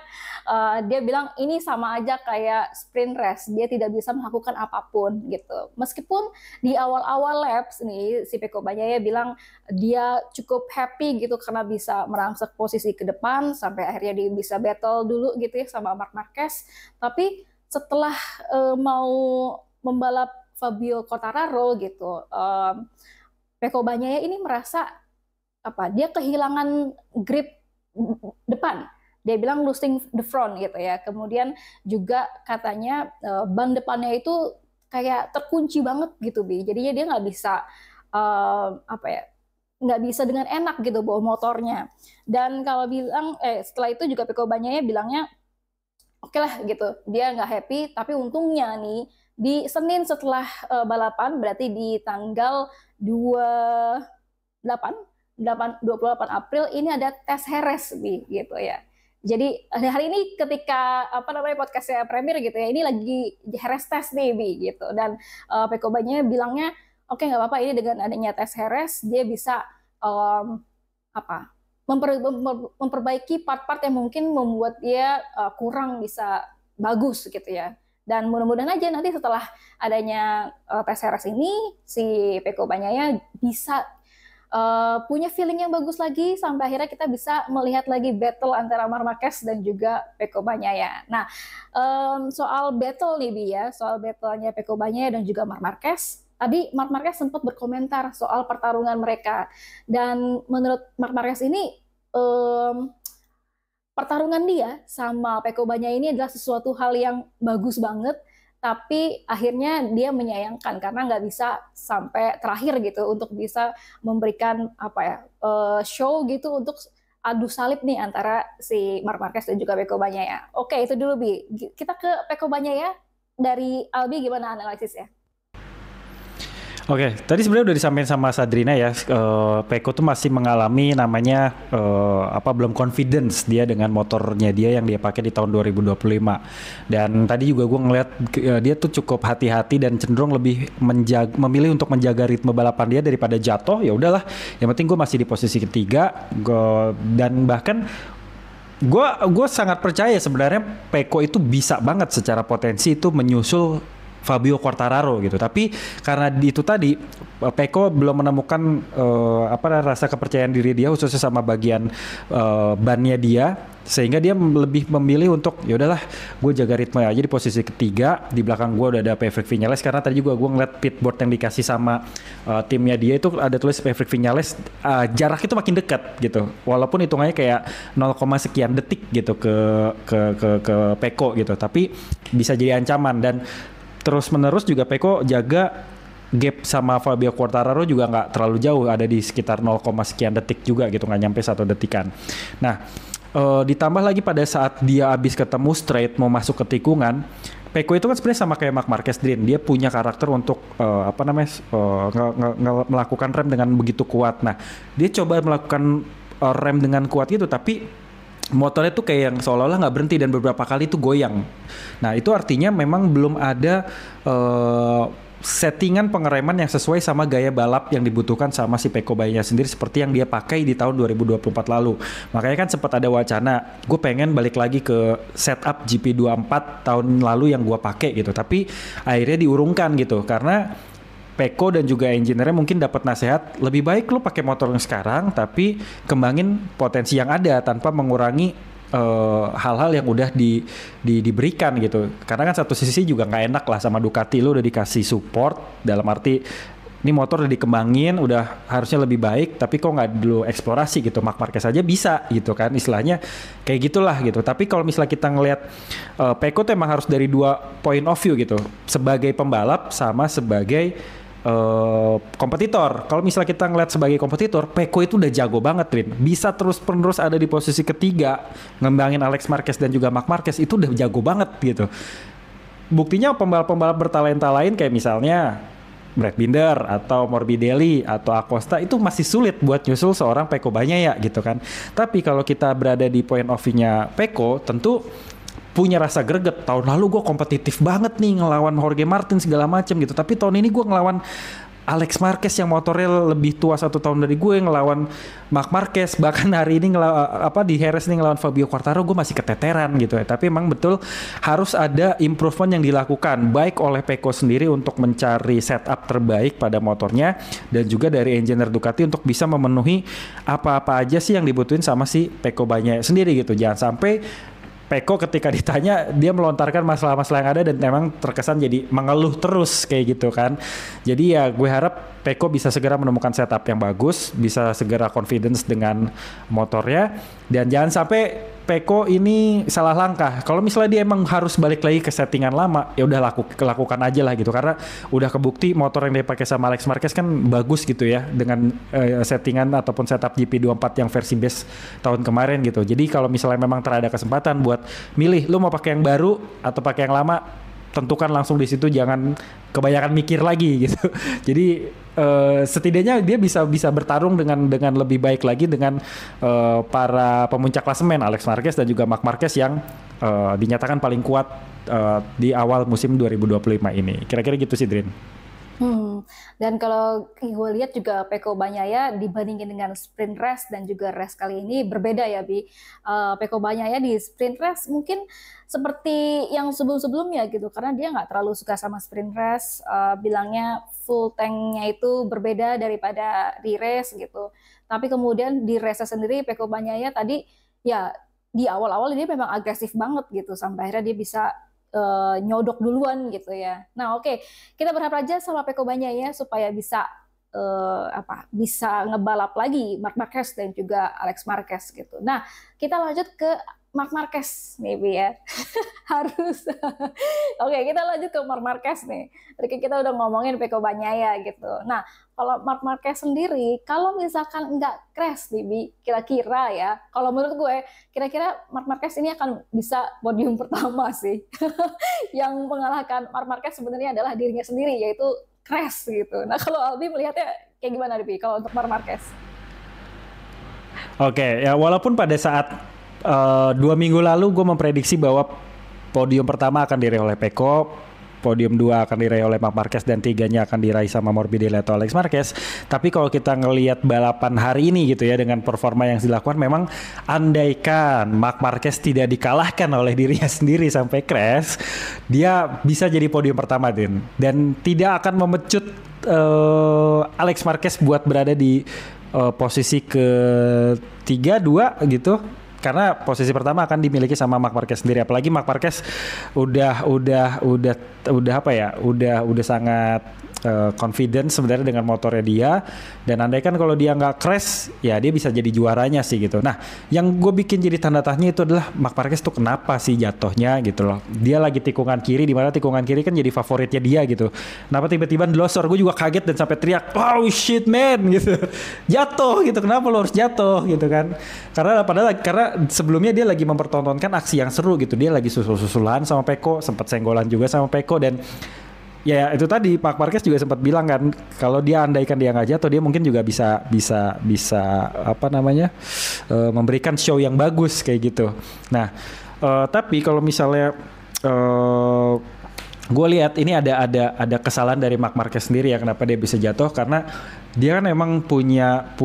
dia bilang ini sama aja kayak sprint race, dia tidak bisa melakukan apapun gitu. Meskipun di awal-awal laps nih si Pecco Bagnaia bilang dia cukup happy gitu karena bisa merangsek posisi ke depan sampai akhirnya dia bisa battle dulu gitu ya sama Marc Marquez. Tapi setelah mau membalap Fabio Quartararo gitu, Pecco Bagnaia ini merasa dia kehilangan grip depan. Dia bilang losing the front gitu ya. Kemudian juga katanya ban depannya itu kayak terkunci banget gitu Bi. Jadinya dia nggak bisa nggak bisa dengan enak gitu bawa motornya. Dan kalau bilang setelah itu juga Pecco Bagnaia bilangnya oke lah gitu. Dia nggak happy, tapi untungnya nih di Senin setelah balapan berarti di tanggal 28 April ini ada tes Jerez Bi gitu ya. Jadi hari ini ketika podcastnya Premier gitu ya, ini lagi Jerez tes nih Bi gitu. Dan Pecco Bagnaia bilangnya oke nggak apa-apa, ini dengan adanya tes Jerez dia bisa memperbaiki part-part yang mungkin membuat dia kurang bisa bagus gitu ya. Dan mudah-mudahan aja nanti setelah adanya tes Jerez ini si Pecco Bagnaia bisa punya feeling yang bagus lagi sampai akhirnya kita bisa melihat lagi battle antara Marc Marquez dan juga Pecco Bagnaia. Nah, soal battle nih Bi ya, soal battle-nya Pecco Bagnaia dan juga Marc Marquez. Tadi Marc Marquez sempat berkomentar soal pertarungan mereka dan menurut Marc Marquez ini pertarungan dia sama Pecco Bagnaia ini adalah sesuatu hal yang bagus banget. Tapi akhirnya dia menyayangkan karena nggak bisa sampai terakhir gitu untuk bisa memberikan show gitu untuk adu salib nih antara si Marc Marquez dan juga Pecco Bagnaia. Oke, itu dulu Bi. Kita ke Pecco Bagnaia dari Albi, gimana analisisnya? Oke, tadi sebenarnya udah disampaikan sama Sadrina ya, Pecco tuh masih mengalami namanya belum confidence dia dengan motornya dia yang dia pakai di tahun 2025. Dan tadi juga gue ngeliat dia tuh cukup hati-hati dan cenderung lebih memilih untuk menjaga ritme balapan dia daripada jatuh. Ya udahlah, yang penting gue masih di posisi ketiga. Dan bahkan gue sangat percaya sebenarnya Pecco itu bisa banget secara potensi itu menyusul Fabio Quartararo gitu. Tapi karena itu tadi Pecco belum menemukan rasa kepercayaan diri dia khususnya sama bagian bannya dia, sehingga dia lebih memilih untuk ya udahlah gue jaga ritme aja di posisi ketiga. Di belakang gue udah ada Maverick Viñales, karena tadi juga gue ngeliat pitboard yang dikasih sama timnya dia itu ada tulis Maverick Viñales, jarak itu makin dekat gitu. Walaupun hitungannya kayak 0, sekian detik gitu ke Pecco gitu, tapi bisa jadi ancaman. Dan terus menerus juga Pecco jaga gap sama Fabio Quartararo juga nggak terlalu jauh, ada di sekitar 0, sekian detik juga gitu, nggak nyampe 1 detikan. Nah, ditambah lagi pada saat dia habis ketemu straight mau masuk ke tikungan, Pecco itu kan sebenarnya sama kayak Marc Marquez, dia punya karakter untuk melakukan rem dengan begitu kuat. Nah, dia coba melakukan rem dengan kuat gitu, tapi motornya tuh kayak yang seolah-olah nggak berhenti dan beberapa kali tuh goyang. Nah, itu artinya memang belum ada settingan pengereman yang sesuai sama gaya balap yang dibutuhkan sama si Pecco Bagnaia sendiri seperti yang dia pakai di tahun 2024 lalu. Makanya kan sempat ada wacana, gue pengen balik lagi ke setup GP24 tahun lalu yang gue pakai gitu. Tapi akhirnya diurungkan gitu karena Pecco dan juga engineer-nya mungkin dapat nasihat lebih baik lu pakai motor yang sekarang tapi kembangin potensi yang ada tanpa mengurangi hal-hal yang udah diberikan gitu. Karena kan satu sisi juga nggak enak lah sama Ducati, lu udah dikasih support dalam arti ini motor udah dikembangin, udah harusnya lebih baik, tapi kok nggak dulu eksplorasi gitu. Marc Marquez aja bisa gitu kan, istilahnya kayak gitulah gitu. Tapi kalau misalnya kita ngelihat Pecco tuh emang harus dari 2 point of view gitu, sebagai pembalap sama sebagai kompetitor. Kalau misalnya kita ngeliat sebagai kompetitor, Pecco itu udah jago banget, Rin. Bisa terus-penerus ada di posisi ketiga, ngembangin Alex Marquez dan juga Marc Marquez itu udah jago banget gitu. Buktinya pembalap-pembalap bertalenta lain kayak misalnya Brad Binder atau Morbidelli atau Acosta itu masih sulit buat nyusul seorang Pecco Bagnaia gitu kan. Tapi kalau kita berada di point of view-nya Pecco, tentu punya rasa greget. Tahun lalu gue kompetitif banget nih ngelawan Jorge Martin segala macem gitu, tapi tahun ini gue ngelawan Alex Marquez yang motornya lebih tua 1 tahun dari gue ngelawan Marc Marquez, bahkan hari ini di Jerez nih ngelawan Fabio Quartararo, gue masih keteteran gitu ya. Tapi emang betul harus ada improvement yang dilakukan baik oleh Pecco sendiri untuk mencari setup terbaik pada motornya, dan juga dari engineer Ducati untuk bisa memenuhi apa-apa aja sih yang dibutuhin sama si Pecco Bagnaia sendiri gitu. Jangan sampai Pecco ketika ditanya dia melontarkan masalah-masalah yang ada dan memang terkesan jadi mengeluh terus kayak gitu kan. Jadi ya gue harap Pecco bisa segera menemukan setup yang bagus, bisa segera confidence dengan motornya, dan jangan sampai Pecco ini salah langkah. Kalau misalnya dia emang harus balik lagi ke settingan lama, ya udah lakukan aja lah gitu, karena udah kebukti motor yang dipakai sama Alex Marquez kan bagus gitu ya dengan settingan ataupun setup GP24 yang versi base tahun kemarin gitu. Jadi kalau misalnya memang terada kesempatan buat milih lu mau pakai yang baru atau pakai yang lama, tentukan langsung di situ, jangan kebanyakan mikir lagi gitu. Jadi setidaknya dia bisa bertarung dengan lebih baik lagi dengan para pemuncak klasemen Alex Marquez dan juga Marc Marquez yang dinyatakan paling kuat di awal musim 2025 ini. Kira-kira gitu sih, Drin. Dan kalau gue lihat juga Pecco Bagnaia dibandingin dengan sprint race dan juga race kali ini berbeda ya, Bi. Pecco Bagnaia di sprint race mungkin seperti yang sebelum-sebelumnya gitu, karena dia nggak terlalu suka sama sprint race. Bilangnya full tanknya itu berbeda daripada di race gitu. Tapi kemudian di race sendiri Pecco Bagnaia tadi ya di awal-awal dia memang agresif banget gitu, sampai akhirnya dia bisa nyodok duluan gitu ya. Nah oke, kita berharap aja sama Pecco Bagnaia supaya bisa bisa ngebalap lagi Marc Marquez dan juga Alex Marquez gitu. Nah kita lanjut ke Marc Marquez maybe ya. Harus. Oke, kita lanjut ke Marc Marquez nih. Tadi kita udah ngomongin Pecco Bagnaia gitu. Nah, kalau Marc Marquez sendiri, kalau misalkan nggak crash nih, Bi, kira-kira ya, kalau menurut gue, kira-kira Marc Marquez ini akan bisa podium pertama sih. Yang mengalahkan Marc Marquez sebenarnya adalah dirinya sendiri, yaitu crash gitu. Nah, kalau Albi melihatnya kayak gimana, Bi, kalau untuk Marc Marquez? Oke, ya walaupun pada saat 2 minggu lalu gue memprediksi bahwa podium pertama akan diraih oleh Pecco, podium 2 akan diraih oleh Marc Marquez, dan 3-nya akan diraih sama Morbidelli atau Alex Marquez. Tapi kalau kita ngelihat balapan hari ini gitu ya, dengan performa yang dilakukan, memang andaikan Marc Marquez tidak dikalahkan oleh dirinya sendiri sampai crash, dia bisa jadi podium pertama, dan tidak akan memecut Alex Marquez buat berada di posisi ke-3-2 gitu. Karena posisi pertama akan dimiliki sama Marc Marquez sendiri, apalagi Marc Marquez udah sangat confident sebenarnya dengan motornya dia, dan andaikan kalau dia nggak crash ya dia bisa jadi juaranya sih gitu. Nah yang gue bikin jadi tanda tanya itu adalah Marc Marquez tuh kenapa sih jatuhnya gitu loh. Dia lagi tikungan kiri, di mana tikungan kiri kan jadi favoritnya dia gitu. Kenapa tiba-tiba delosor? Gue juga kaget dan sampai teriak, oh shit man gitu, jatuh gitu, kenapa lo harus jatuh gitu kan. Karena sebelumnya dia lagi mempertontonkan aksi yang seru gitu, dia lagi susul-susulan sama Pecco, sempat senggolan juga sama Pecco, dan ya itu tadi Marc Marquez juga sempat bilang kan, kalau dia andaikan dia nggak jatuh, dia mungkin juga bisa memberikan show yang bagus kayak gitu. Nah tapi kalau misalnya gue lihat ini ada kesalahan dari Marc Marquez sendiri ya, kenapa dia bisa jatuh, karena dia kan emang punya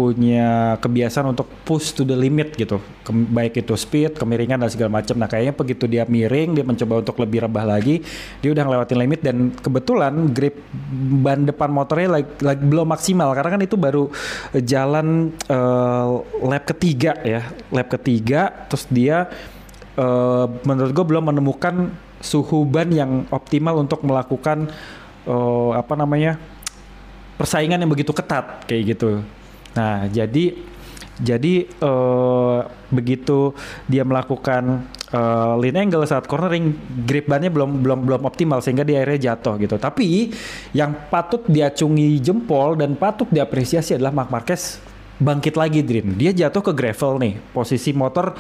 kebiasaan untuk push to the limit gitu, baik itu speed, kemiringan dan segala macam. Nah kayaknya begitu dia miring, dia mencoba untuk lebih rebah lagi, dia udah ngelewatin limit, dan kebetulan grip ban depan motornya lagi belum maksimal, karena kan itu baru jalan lap ketiga, terus dia menurut gue belum menemukan suhu ban yang optimal untuk melakukan persaingan yang begitu ketat kayak gitu. Nah jadi begitu dia melakukan lean angle saat cornering, grip bannya belum optimal sehingga dia akhirnya jatuh gitu. Tapi yang patut diacungi jempol dan patut diapresiasi adalah Marc Marquez bangkit lagi, Drin. Dia jatuh ke gravel nih, posisi motor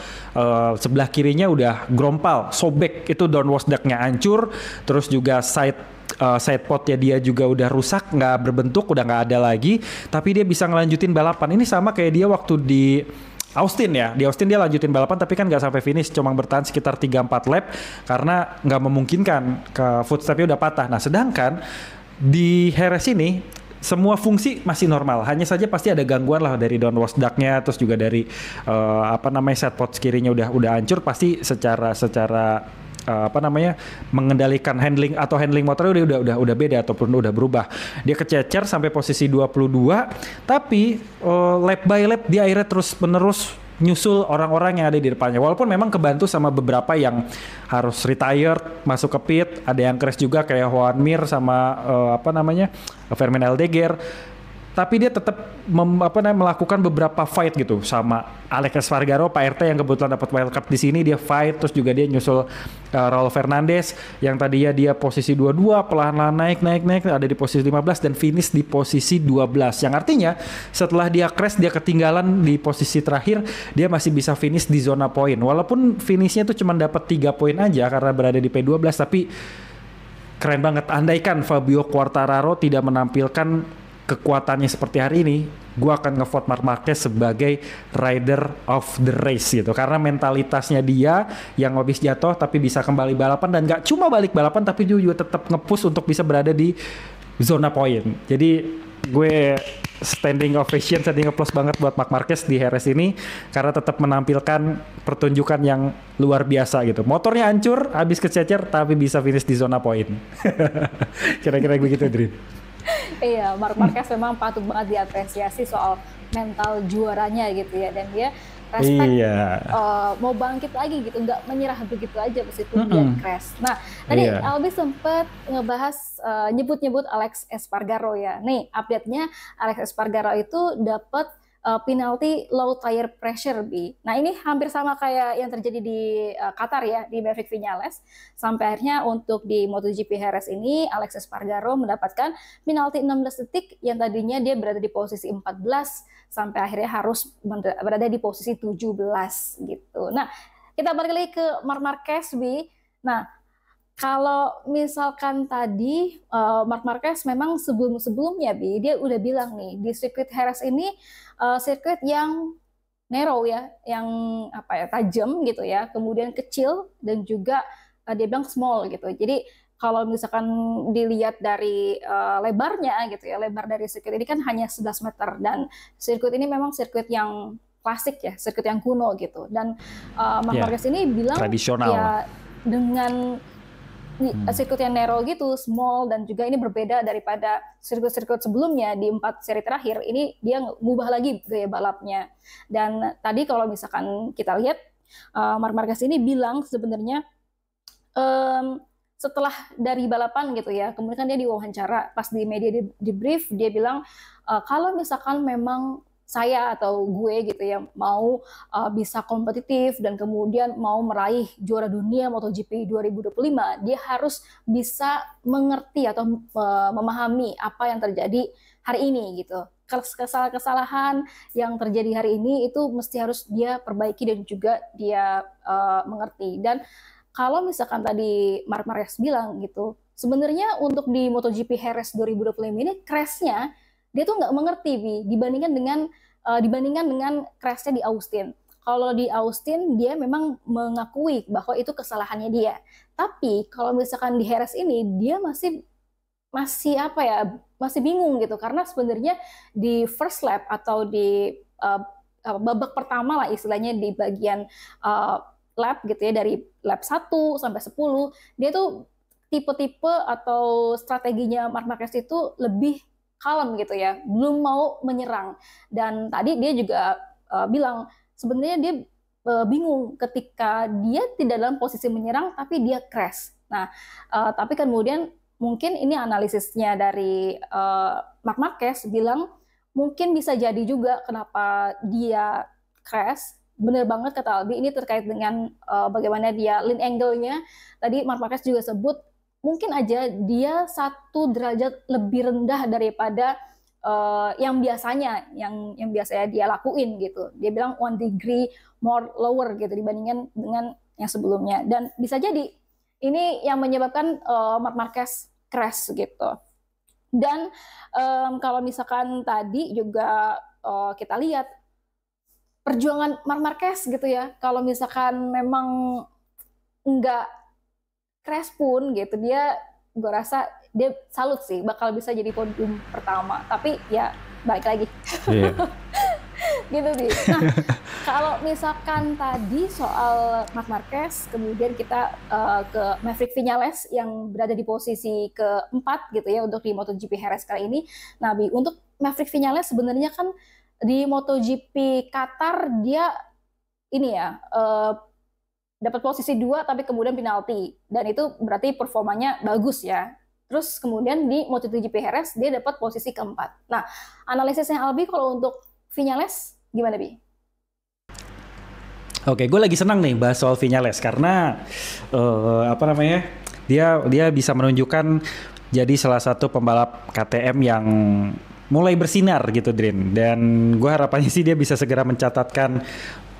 sebelah kirinya udah grompal, sobek, itu downwash duct-nya hancur, terus juga side podnya dia juga udah rusak, nggak berbentuk, udah nggak ada lagi, tapi dia bisa ngelanjutin balapan. Ini sama kayak dia waktu di Austin ya, di Austin dia lanjutin balapan tapi kan nggak sampai finish, cuma bertahan sekitar 3-4 lap karena nggak memungkinkan, ke footstepnya udah patah. Nah sedangkan di Jerez ini semua fungsi masih normal. Hanya saja pasti ada gangguan lah dari downwash duct-nya, terus juga dari set pot kirinya udah hancur, pasti secara mengendalikan handling motornya udah beda ataupun udah berubah. Dia kececer sampai posisi 22, tapi lap by lap dia akhirnya terus menerus nyusul orang-orang yang ada di depannya. Walaupun memang kebantu sama beberapa yang harus retired, masuk ke pit, ada yang crash juga kayak Juan Mir sama Fermin Aldeguer. Tapi dia tetap melakukan beberapa fight gitu sama Alex Espargaro, Pak RT yang kebetulan dapat wildcard di sini, dia fight. Terus juga dia nyusul Raul Fernandez yang tadinya dia posisi 22, pelan-pelan naik ada di posisi 15 dan finish di posisi 12. Yang artinya setelah dia crash, dia ketinggalan di posisi terakhir, dia masih bisa finish di zona poin. Walaupun finishnya itu cuma dapat 3 poin aja karena berada di P12, tapi keren banget. Andaikan Fabio Quartararo tidak menampilkan kekuatannya seperti hari ini, gue akan ngevote Marc Marquez sebagai rider of the race gitu, karena mentalitasnya dia yang habis jatuh tapi bisa kembali balapan, dan gak cuma balik balapan tapi dia juga tetap nge-push untuk bisa berada di zona poin. Jadi gue standing applause banget buat Marc Marquez di Jerez ini karena tetap menampilkan pertunjukan yang luar biasa gitu. Motornya hancur, habis kececer tapi bisa finish di zona poin. Kira-kira begitu, Drin. Iya, Marc Marquez memang patut banget diapresiasi soal mental juaranya gitu ya, dan dia respect mau bangkit lagi gitu, nggak menyerah begitu aja meskipun dia crash. Nah, tadi Albi sempat ngebahas nyebut-nyebut Alex Espargaro ya. Nih, update-nya Alex Espargaro itu dapat penalti low tire pressure B. Nah, ini hampir sama kayak yang terjadi di Qatar ya, di Maverick Viñales. Sampai akhirnya untuk di MotoGP Jerez ini, Alex Espargaro mendapatkan penalti 16 detik yang tadinya dia berada di posisi 14, sampai akhirnya harus berada di posisi 17 gitu. Nah, kita balik lagi ke Marc Marquez B. Nah, kalau misalkan tadi Marc Marquez memang sebelumnya Bi, dia udah bilang nih di sirkuit Jerez ini sirkuit yang narrow ya, yang tajam gitu ya, kemudian kecil dan juga dia bilang small gitu. Jadi kalau misalkan dilihat dari lebarnya gitu ya, lebar dari sirkuit ini kan hanya 11 meter, dan sirkuit ini memang sirkuit yang klasik ya, sirkuit yang kuno gitu. Dan Marc Marquez ini bilang tradisional ya dengan sirkuit yang narrow gitu, small, dan juga ini berbeda daripada sirkuit-sirkuit sebelumnya di 4 seri terakhir. Ini dia ngubah lagi gaya balapnya. Dan tadi kalau misalkan kita lihat Marc Marquez ini bilang sebenarnya setelah dari balapan gitu ya, kemudian kan dia diwawancara pas di media di brief, dia bilang kalau misalkan memang saya atau gue gitu ya mau bisa kompetitif dan kemudian mau meraih juara dunia MotoGP 2025, dia harus bisa mengerti atau memahami apa yang terjadi hari ini gitu. Kesalahan-kesalahan yang terjadi hari ini itu mesti harus dia perbaiki dan juga dia mengerti. Dan kalau misalkan tadi Marc Marquez bilang gitu, sebenarnya untuk di MotoGP Jerez 2025 ini crashnya dia tuh nggak mengerti dibandingkan dengan crashnya di Austin. Kalau di Austin dia memang mengakui bahwa itu kesalahannya dia. Tapi kalau misalkan di Jerez ini dia masih masih bingung gitu, karena sebenarnya di first lap atau di babak pertama lah istilahnya, di bagian lap gitu ya, dari lap 1 sampai 10, dia tuh tipe-tipe atau strateginya Marc Marquez itu lebih kalem gitu ya, belum mau menyerang. Dan tadi dia juga bilang sebenarnya dia bingung ketika dia tidak dalam posisi menyerang tapi dia crash. Nah, tapi kemudian mungkin ini analisisnya dari Marc Marquez bilang mungkin bisa jadi juga kenapa dia crash. Bener banget kata Albi, ini terkait dengan bagaimana dia lean angle-nya. Tadi Marc Marquez juga sebut mungkin aja dia 1 derajat lebih rendah daripada yang biasanya dia lakuin gitu. Dia bilang 1 degree more lower gitu dibandingkan dengan yang sebelumnya, dan bisa jadi ini yang menyebabkan Marc Marquez crash gitu. Dan kalau misalkan tadi juga kita lihat perjuangan Marc Marquez gitu ya, kalau misalkan memang nggak crash pun gitu, gue rasa dia salut sih bakal bisa jadi podium pertama. Tapi ya balik lagi. Iya. Gitu sih. Nah, kalau misalkan tadi soal Marc Marquez, kemudian kita ke Maverick Viñales yang berada di posisi keempat gitu ya untuk di MotoGP Jerez kali ini. Nah, untuk Maverick Viñales sebenarnya kan di MotoGP Qatar dia ini ya dapat posisi 2 tapi kemudian penalti, dan itu berarti performanya bagus ya. Terus kemudian di MotoGP Jerez dia dapat posisi keempat. Nah, analisisnya Albi kalau untuk Viñales gimana, Bi? Oke, gue lagi senang nih bahas soal Viñales karena dia bisa menunjukkan jadi salah satu pembalap KTM yang mulai bersinar gitu, Drin. Dan gue harapannya sih dia bisa segera mencatatkan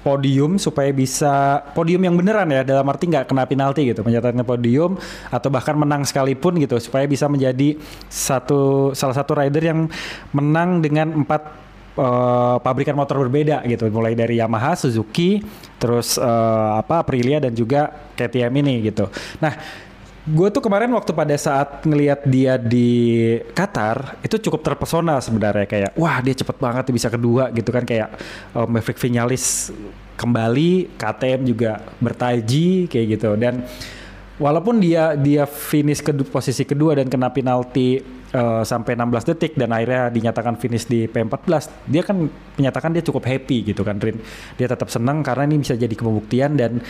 podium supaya bisa podium yang beneran ya, dalam arti nggak kena penalti gitu, mencatatkan podium atau bahkan menang sekalipun gitu, supaya bisa menjadi salah satu rider yang menang dengan 4 pabrikan motor berbeda gitu, mulai dari Yamaha, Suzuki, terus Aprilia dan juga KTM ini gitu. Nah, gue tuh kemarin waktu pada saat ngelihat dia di Qatar itu cukup terpesona sebenarnya, kayak wah dia cepet banget bisa kedua gitu kan, kayak Maverick Viñales kembali, KTM juga bertaji kayak gitu. Dan walaupun dia finish posisi kedua dan kena penalti sampai 16 detik dan akhirnya dinyatakan finish di P14, dia kan menyatakan dia cukup happy gitu kan, Rin. Dia tetap senang karena ini bisa jadi pembuktian, dan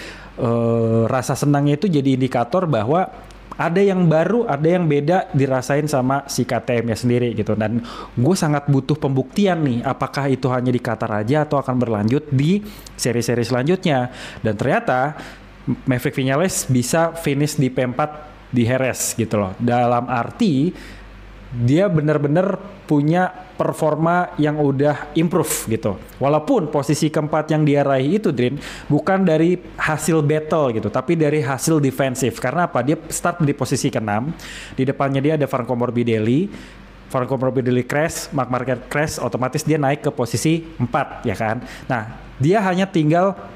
rasa senangnya itu jadi indikator bahwa ada yang baru, ada yang beda dirasain sama si KTM-nya sendiri gitu. Dan gue sangat butuh pembuktian nih, apakah itu hanya di Qatar aja atau akan berlanjut di seri-seri selanjutnya. Dan ternyata Maverick Viñales bisa finish di P4 di Jerez gitu loh. Dalam arti dia benar-benar punya performa yang udah improve gitu. Walaupun posisi keempat yang dia raih itu, Drin, bukan dari hasil battle gitu, tapi dari hasil defensif. Karena apa? Dia start di posisi ke-6. Di depannya dia ada Franco Morbidelli. Franco Morbidelli crash, Marc Marquez crash, otomatis dia naik ke posisi 4 ya kan. Nah, dia hanya tinggal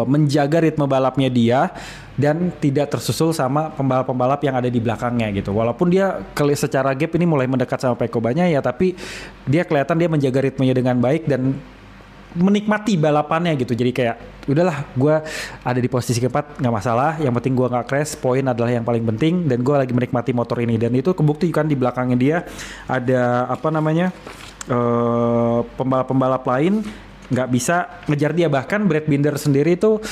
menjaga ritme balapnya dia dan tidak tersusul sama pembalap-pembalap yang ada di belakangnya gitu. Walaupun dia secara gap ini mulai mendekat sama Pecco Bagnaia, tapi dia kelihatan dia menjaga ritmenya dengan baik dan menikmati balapannya gitu. Jadi kayak udahlah, gue ada di posisi keempat nggak masalah, yang penting gue nggak crash, poin adalah yang paling penting, dan gue lagi menikmati motor ini. Dan itu kebukti kan, di belakangnya dia ada pembalap-pembalap lain nggak bisa ngejar dia. Bahkan Brad Binder sendiri itu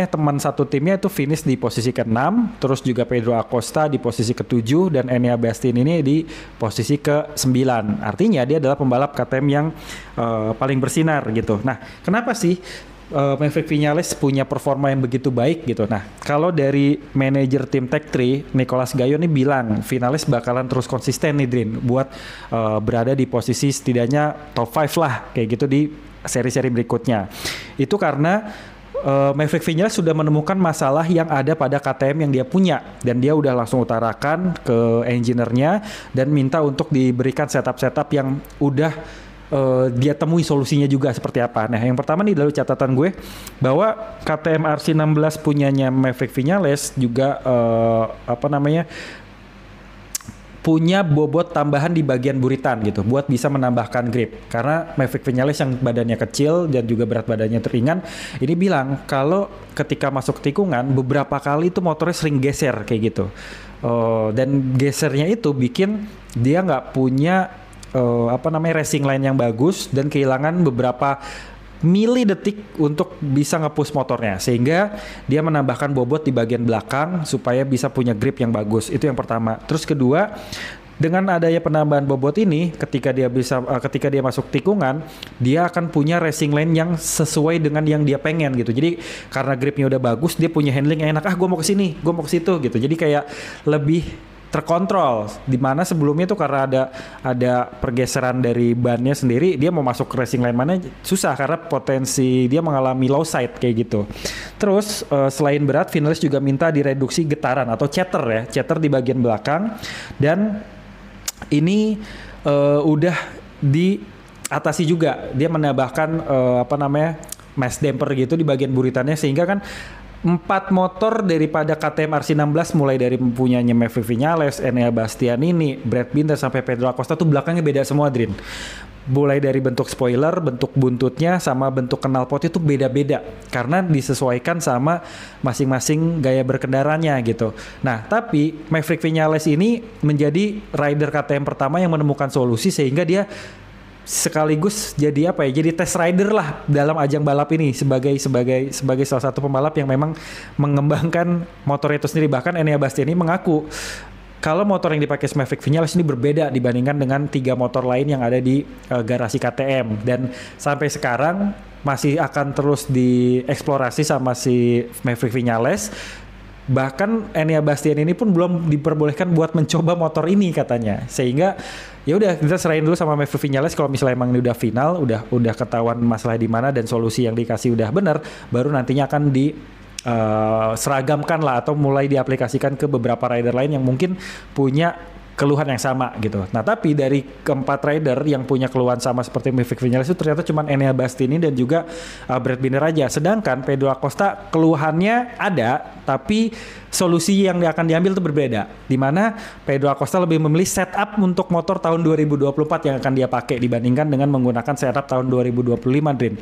teman satu timnya itu finish di posisi ke-6, terus juga Pedro Acosta di posisi ke-7, dan Enea Bastin ini di posisi ke-9. Artinya dia adalah pembalap KTM yang paling bersinar gitu. Nah, kenapa sih Maverick Viñales punya performa yang begitu baik gitu? Nah, kalau dari manajer tim Tech3, Nicolas Gayo nih bilang Viñales bakalan terus konsisten nih, Drin, buat berada di posisi setidaknya top 5 lah kayak gitu di seri-seri berikutnya. Itu karena Maverick Viñales sudah menemukan masalah yang ada pada KTM yang dia punya, dan dia udah langsung utarakan ke engineer-nya dan minta untuk diberikan setup-setup yang udah dia temui solusinya juga seperti apa. Nah, yang pertama nih dari catatan gue, bahwa KTM RC16 punyanya Maverick Viñales juga punya bobot tambahan di bagian buritan gitu, buat bisa menambahkan grip. Karena Maverick Viñales yang badannya kecil dan juga berat badannya ringan, ini bilang kalau ketika masuk tikungan beberapa kali itu motornya sering geser kayak gitu. Dan gesernya itu bikin dia nggak punya racing line yang bagus, dan kehilangan beberapa mili detik untuk bisa nge-push motornya, sehingga dia menambahkan bobot di bagian belakang supaya bisa punya grip yang bagus. Itu yang pertama. Terus kedua, dengan adanya penambahan bobot ini, ketika dia masuk tikungan, dia akan punya racing line yang sesuai dengan yang dia pengen gitu. Jadi karena gripnya udah bagus, dia punya handling yang enak. Gue mau ke sini, gue mau ke situ gitu. Jadi kayak lebih terkontrol, dimana sebelumnya tuh karena ada pergeseran dari bannya sendiri, dia mau masuk ke racing line mana susah karena potensi dia mengalami low side kayak gitu. Terus selain berat, Viñales juga minta direduksi getaran atau chatter di bagian belakang, dan ini udah diatasi juga. Dia menambahkan mass damper gitu di bagian buritannya, sehingga kan 4 motor daripada KTM RC16 mulai dari punyanya Maverick Viñales, Enea Bastianini, Brad Binder sampai Pedro Acosta tuh belakangnya beda semua, Drin. Mulai dari bentuk spoiler, bentuk buntutnya, sama bentuk knalpot itu beda-beda karena disesuaikan sama masing-masing gaya berkendaranya gitu. Nah, tapi Maverick Viñales ini menjadi rider KTM pertama yang menemukan solusi sehingga dia sekaligus jadi apa ya? Jadi test rider lah dalam ajang balap ini sebagai salah satu pembalap yang memang mengembangkan motor itu sendiri. Bahkan Enea Bastianini mengaku kalau motor yang dipakai Maverick Viñales ini berbeda dibandingkan dengan 3 motor lain yang ada di garasi KTM, dan sampai sekarang masih akan terus dieksplorasi sama si Maverick Viñales. Bahkan Enea Bastianini pun belum diperbolehkan buat mencoba motor ini katanya. Sehingga ya udah kita serahin dulu sama Maverick Viñales, kalau misalnya emang ini udah final, udah ketahuan masalah di mana dan solusi yang dikasih udah benar, baru nantinya akan seragamkan lah atau mulai diaplikasikan ke beberapa rider lain yang mungkin punya keluhan yang sama gitu. Nah, tapi dari keempat rider yang punya keluhan sama seperti Maverick Viñales itu ternyata cuma Enea Bastianini dan juga Brad Binder aja. Sedangkan Pedro Acosta keluhannya ada, tapi solusi yang akan diambil itu berbeda. Di mana Pedro Acosta lebih memilih setup untuk motor tahun 2024 yang akan dia pakai dibandingkan dengan menggunakan setup tahun 2025, Drin.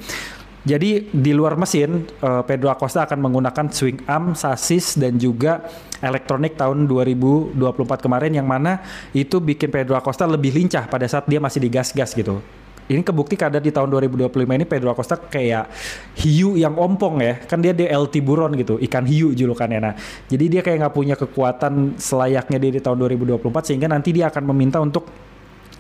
Jadi di luar mesin, Pedro Acosta akan menggunakan swing arm, sasis, dan juga elektronik tahun 2024 kemarin, yang mana itu bikin Pedro Acosta lebih lincah pada saat dia masih digas-gas gitu. Ini kebukti karena di tahun 2025 ini Pedro Acosta kayak hiu yang ompong ya. Kan dia DL Tiburon gitu, ikan hiu julukannya. Nah, jadi dia kayak nggak punya kekuatan selayaknya dia di tahun 2024, sehingga nanti dia akan meminta untuk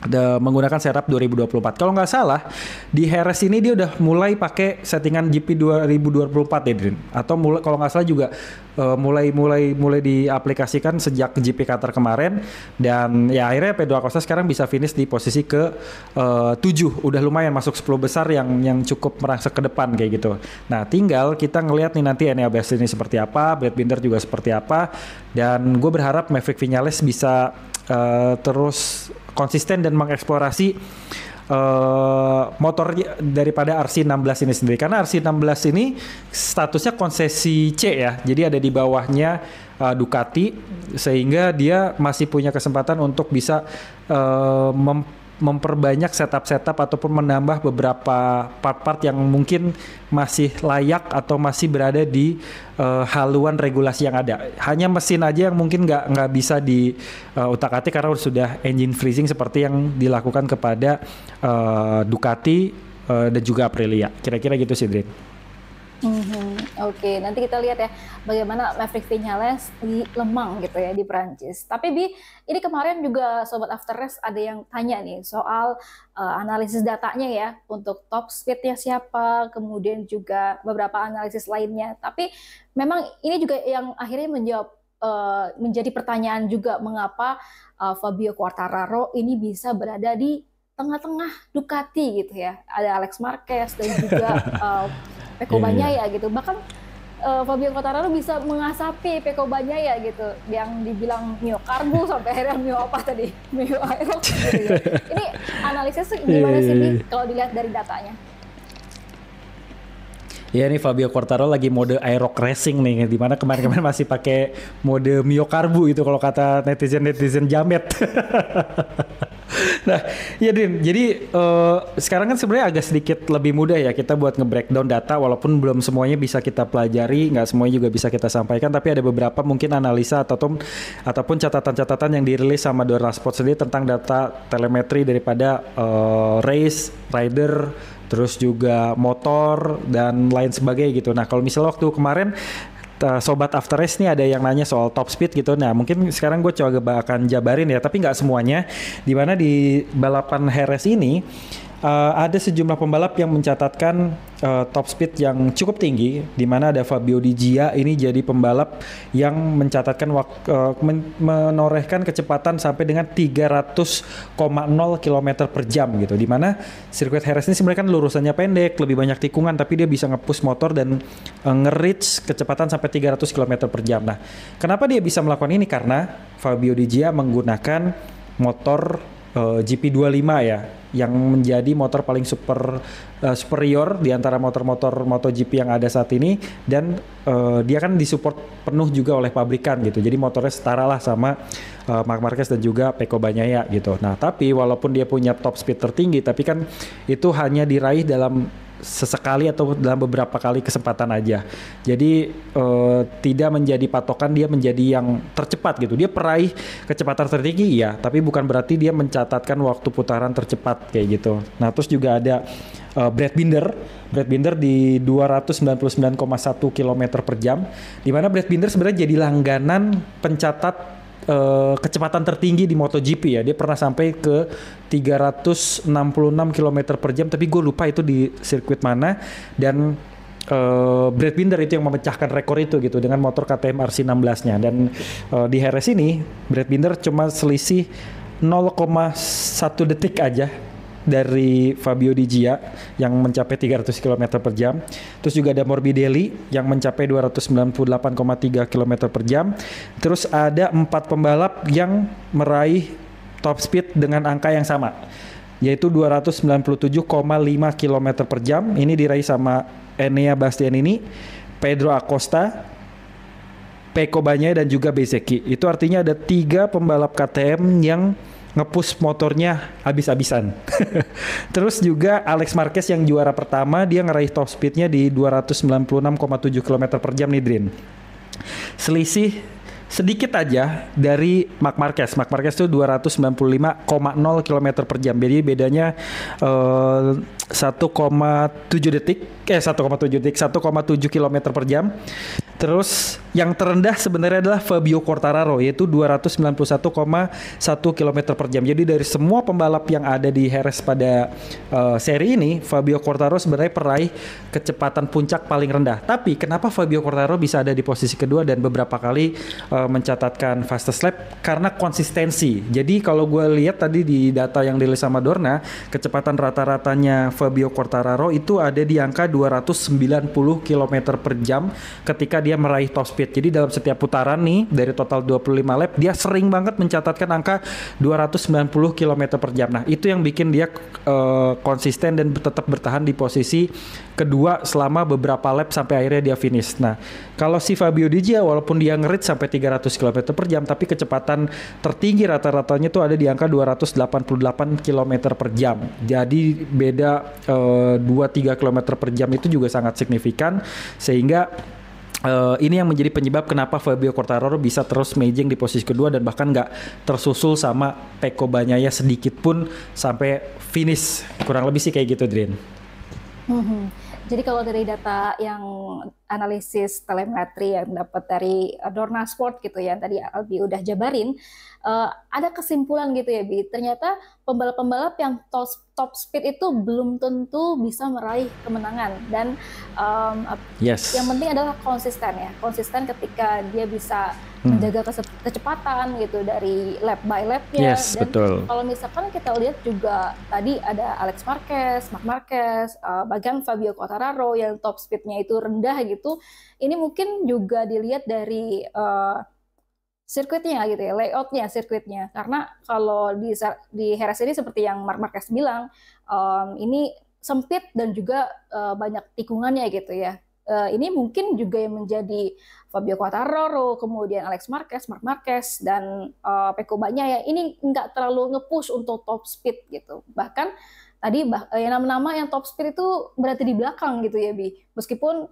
menggunakan setup 2024. Kalau nggak salah di Jerez ini dia udah mulai pakai settingan GP 2024 ya, Drin. Atau kalau nggak salah juga mulai diaplikasikan sejak GP Qatar kemarin, dan ya akhirnya Pedro Acosta sekarang bisa finish di posisi ke 7. Udah lumayan masuk 10 besar yang cukup merangsak ke depan kayak gitu. Nah, tinggal kita ngelihat nih nanti Enea Bastianini seperti apa, Brad Binder juga seperti apa, dan gue berharap Maverick Viñales bisa terus konsisten dan mengeksplorasi motor daripada RC16 ini sendiri, karena RC16 ini statusnya konsesi C ya, jadi ada di bawahnya Ducati, sehingga dia masih punya kesempatan untuk bisa memperbanyak setup ataupun menambah beberapa part-part yang mungkin masih layak atau masih berada di haluan regulasi yang ada. Hanya mesin aja yang mungkin nggak bisa di utak-atik karena sudah engine freezing seperti yang dilakukan kepada Ducati dan juga Aprilia. Kira-kira gitu sih, Drin. Oke, nanti kita lihat ya bagaimana Maverick Viñales di Lemang gitu ya di Prancis. Tapi Bi, ini kemarin juga Sobat After Race ada yang tanya nih soal analisis datanya ya untuk top speednya siapa, kemudian juga beberapa analisis lainnya. Tapi memang ini juga yang akhirnya menjadi pertanyaan juga, mengapa Fabio Quartararo ini bisa berada di tengah-tengah Ducati gitu ya. Ada Alex Marquez dan juga Pecco Bagnaia gitu. Bahkan Fabio Quartararo bisa mengasapi Pecco Bagnaia gitu, yang dibilang Mio Cargo sampai akhirnya Mio apa tadi? Mio Aerox gitu ya. Ini analisisnya gimana sih Bi kalau dilihat dari datanya? Ya, ini Fabio Quartararo lagi mode Aerox Racing nih, dimana kemarin-kemarin masih pakai mode Mio Cargo itu kalau kata netizen jamet. Nah, ya Din, jadi sekarang kan sebenarnya agak sedikit lebih mudah ya kita buat nge-breakdown data, walaupun belum semuanya bisa kita pelajari, nggak semuanya juga bisa kita sampaikan, tapi ada beberapa mungkin analisa ataupun catatan-catatan yang dirilis sama Dorna Sport sendiri tentang data telemetri daripada race, rider, terus juga motor dan lain sebagainya gitu. Nah, kalau misalnya waktu kemarin Sobat After Race nih ada yang nanya soal top speed gitu. Nah, mungkin sekarang gue coba akan jabarin ya, tapi nggak semuanya. Dimana di balapan Jerez ini ada sejumlah pembalap yang mencatatkan top speed yang cukup tinggi, di mana ada Fabio Di Gia ini jadi pembalap yang mencatatkan menorehkan kecepatan sampai dengan 300,0 km per jam gitu, di mana sirkuit Jerez ini sebenarnya kan lurusannya pendek, lebih banyak tikungan, tapi dia bisa nge-push motor dan nge-reach kecepatan sampai 300 km per jam. Nah, kenapa dia bisa melakukan ini? Karena Fabio Di Gia menggunakan motor GP25 ya, yang menjadi motor paling superior di antara motor-motor MotoGP yang ada saat ini, dan dia kan disupport penuh juga oleh pabrikan gitu. Jadi motornya setara lah sama Marc Marquez dan juga Pecco Bagnaia gitu. Nah, tapi walaupun dia punya top speed tertinggi, tapi kan itu hanya diraih dalam sesekali atau dalam beberapa kali kesempatan aja. Jadi tidak menjadi patokan dia menjadi yang tercepat gitu. Dia peraih kecepatan tertinggi ya, tapi bukan berarti dia mencatatkan waktu putaran tercepat kayak gitu. Nah, terus juga ada Brad Binder di 299,1 km per jam, di mana Brad Binder sebenarnya jadi langganan pencatat kecepatan tertinggi di MotoGP ya. Dia pernah sampai ke 366 km per jam, tapi gue lupa itu di sirkuit mana, dan Brad Binder itu yang memecahkan rekor itu gitu dengan motor KTM RC16-nya. Dan di Jerez ini Brad Binder cuma selisih 0,1 detik aja dari Fabio Di Gia yang mencapai 300 km per jam. Terus juga ada Morbidelli yang mencapai 298,3 km per jam. Terus ada 4 pembalap yang meraih top speed dengan angka yang sama, yaitu 297,5 km per jam. Ini diraih sama Enea Bastianini, Pedro Acosta, Pecco Bagnaia dan juga Bezzecchi. Itu artinya ada 3 pembalap KTM yang nge-push motornya habis-habisan. Terus juga Alex Marquez yang juara pertama, dia ngeraih top speednya di 296,7 km per jam nih, Drin. Selisih sedikit aja dari Marc Marquez. Marc Marquez itu 295,0 km per jam. Jadi bedanya 1,7 detik, 1,7 km per jam. Terus yang terendah sebenarnya adalah Fabio Quartararo, yaitu 291,1 km per jam. Jadi dari semua pembalap yang ada di Jerez pada seri ini, Fabio Quartararo sebenarnya peraih kecepatan puncak paling rendah. Tapi kenapa Fabio Quartararo bisa ada di posisi kedua dan beberapa kali mencatatkan fastest lap? Karena konsistensi. Jadi kalau gue lihat tadi di data yang dirilis sama Dorna, kecepatan rata-ratanya Fabio Quartararo itu ada di angka 290 km per jam ketika dia meraih top speed. Jadi dalam setiap putaran nih dari total 25 lap, dia sering banget mencatatkan angka 290 km per jam. Nah, itu yang bikin dia konsisten dan tetap bertahan di posisi kedua selama beberapa lap sampai akhirnya dia finish. Nah, kalau si Fabio Di Gia walaupun dia ngerit sampai 300 km per jam, tapi kecepatan tertinggi rata-ratanya tuh ada di angka 288 km per jam. Jadi beda 2-3 km per jam itu juga sangat signifikan, sehingga ini yang menjadi penyebab kenapa Fabio Quartararo bisa terus mejeng di posisi kedua dan bahkan nggak tersusul sama Pecco Bagnaia sedikit pun sampai finish. Kurang lebih sih kayak gitu, Drin. Jadi kalau dari data yang analisis telemetri yang dapat dari Dorna Sport gitu ya, tadi Albi udah jabarin, ada kesimpulan gitu ya, Bi. Ternyata pembalap-pembalap yang top speed itu belum tentu bisa meraih kemenangan, dan yang penting adalah konsisten ya, konsisten ketika dia bisa menjaga kecepatan gitu dari lap by lapnya. Yes, dan betul. kalau misalkan kita lihat juga tadi ada Alex Marquez, Marc Marquez, bahkan Fabio Quartararo yang top speednya itu rendah gitu. Ini mungkin juga dilihat dari sirkuitnya gitu ya, layoutnya sirkuitnya. Karena kalau di Jerez ini seperti yang Marc Marquez bilang, ini sempit dan juga banyak tikungannya gitu ya. Ini mungkin juga yang menjadi Fabio Quartararo, kemudian Alex Marquez, Marc Marquez, dan Pecco Bagnaia ini nggak terlalu nge-push untuk top speed gitu. Bahkan tadi yang nama-nama yang top speed itu berarti di belakang gitu ya, Bi. Meskipun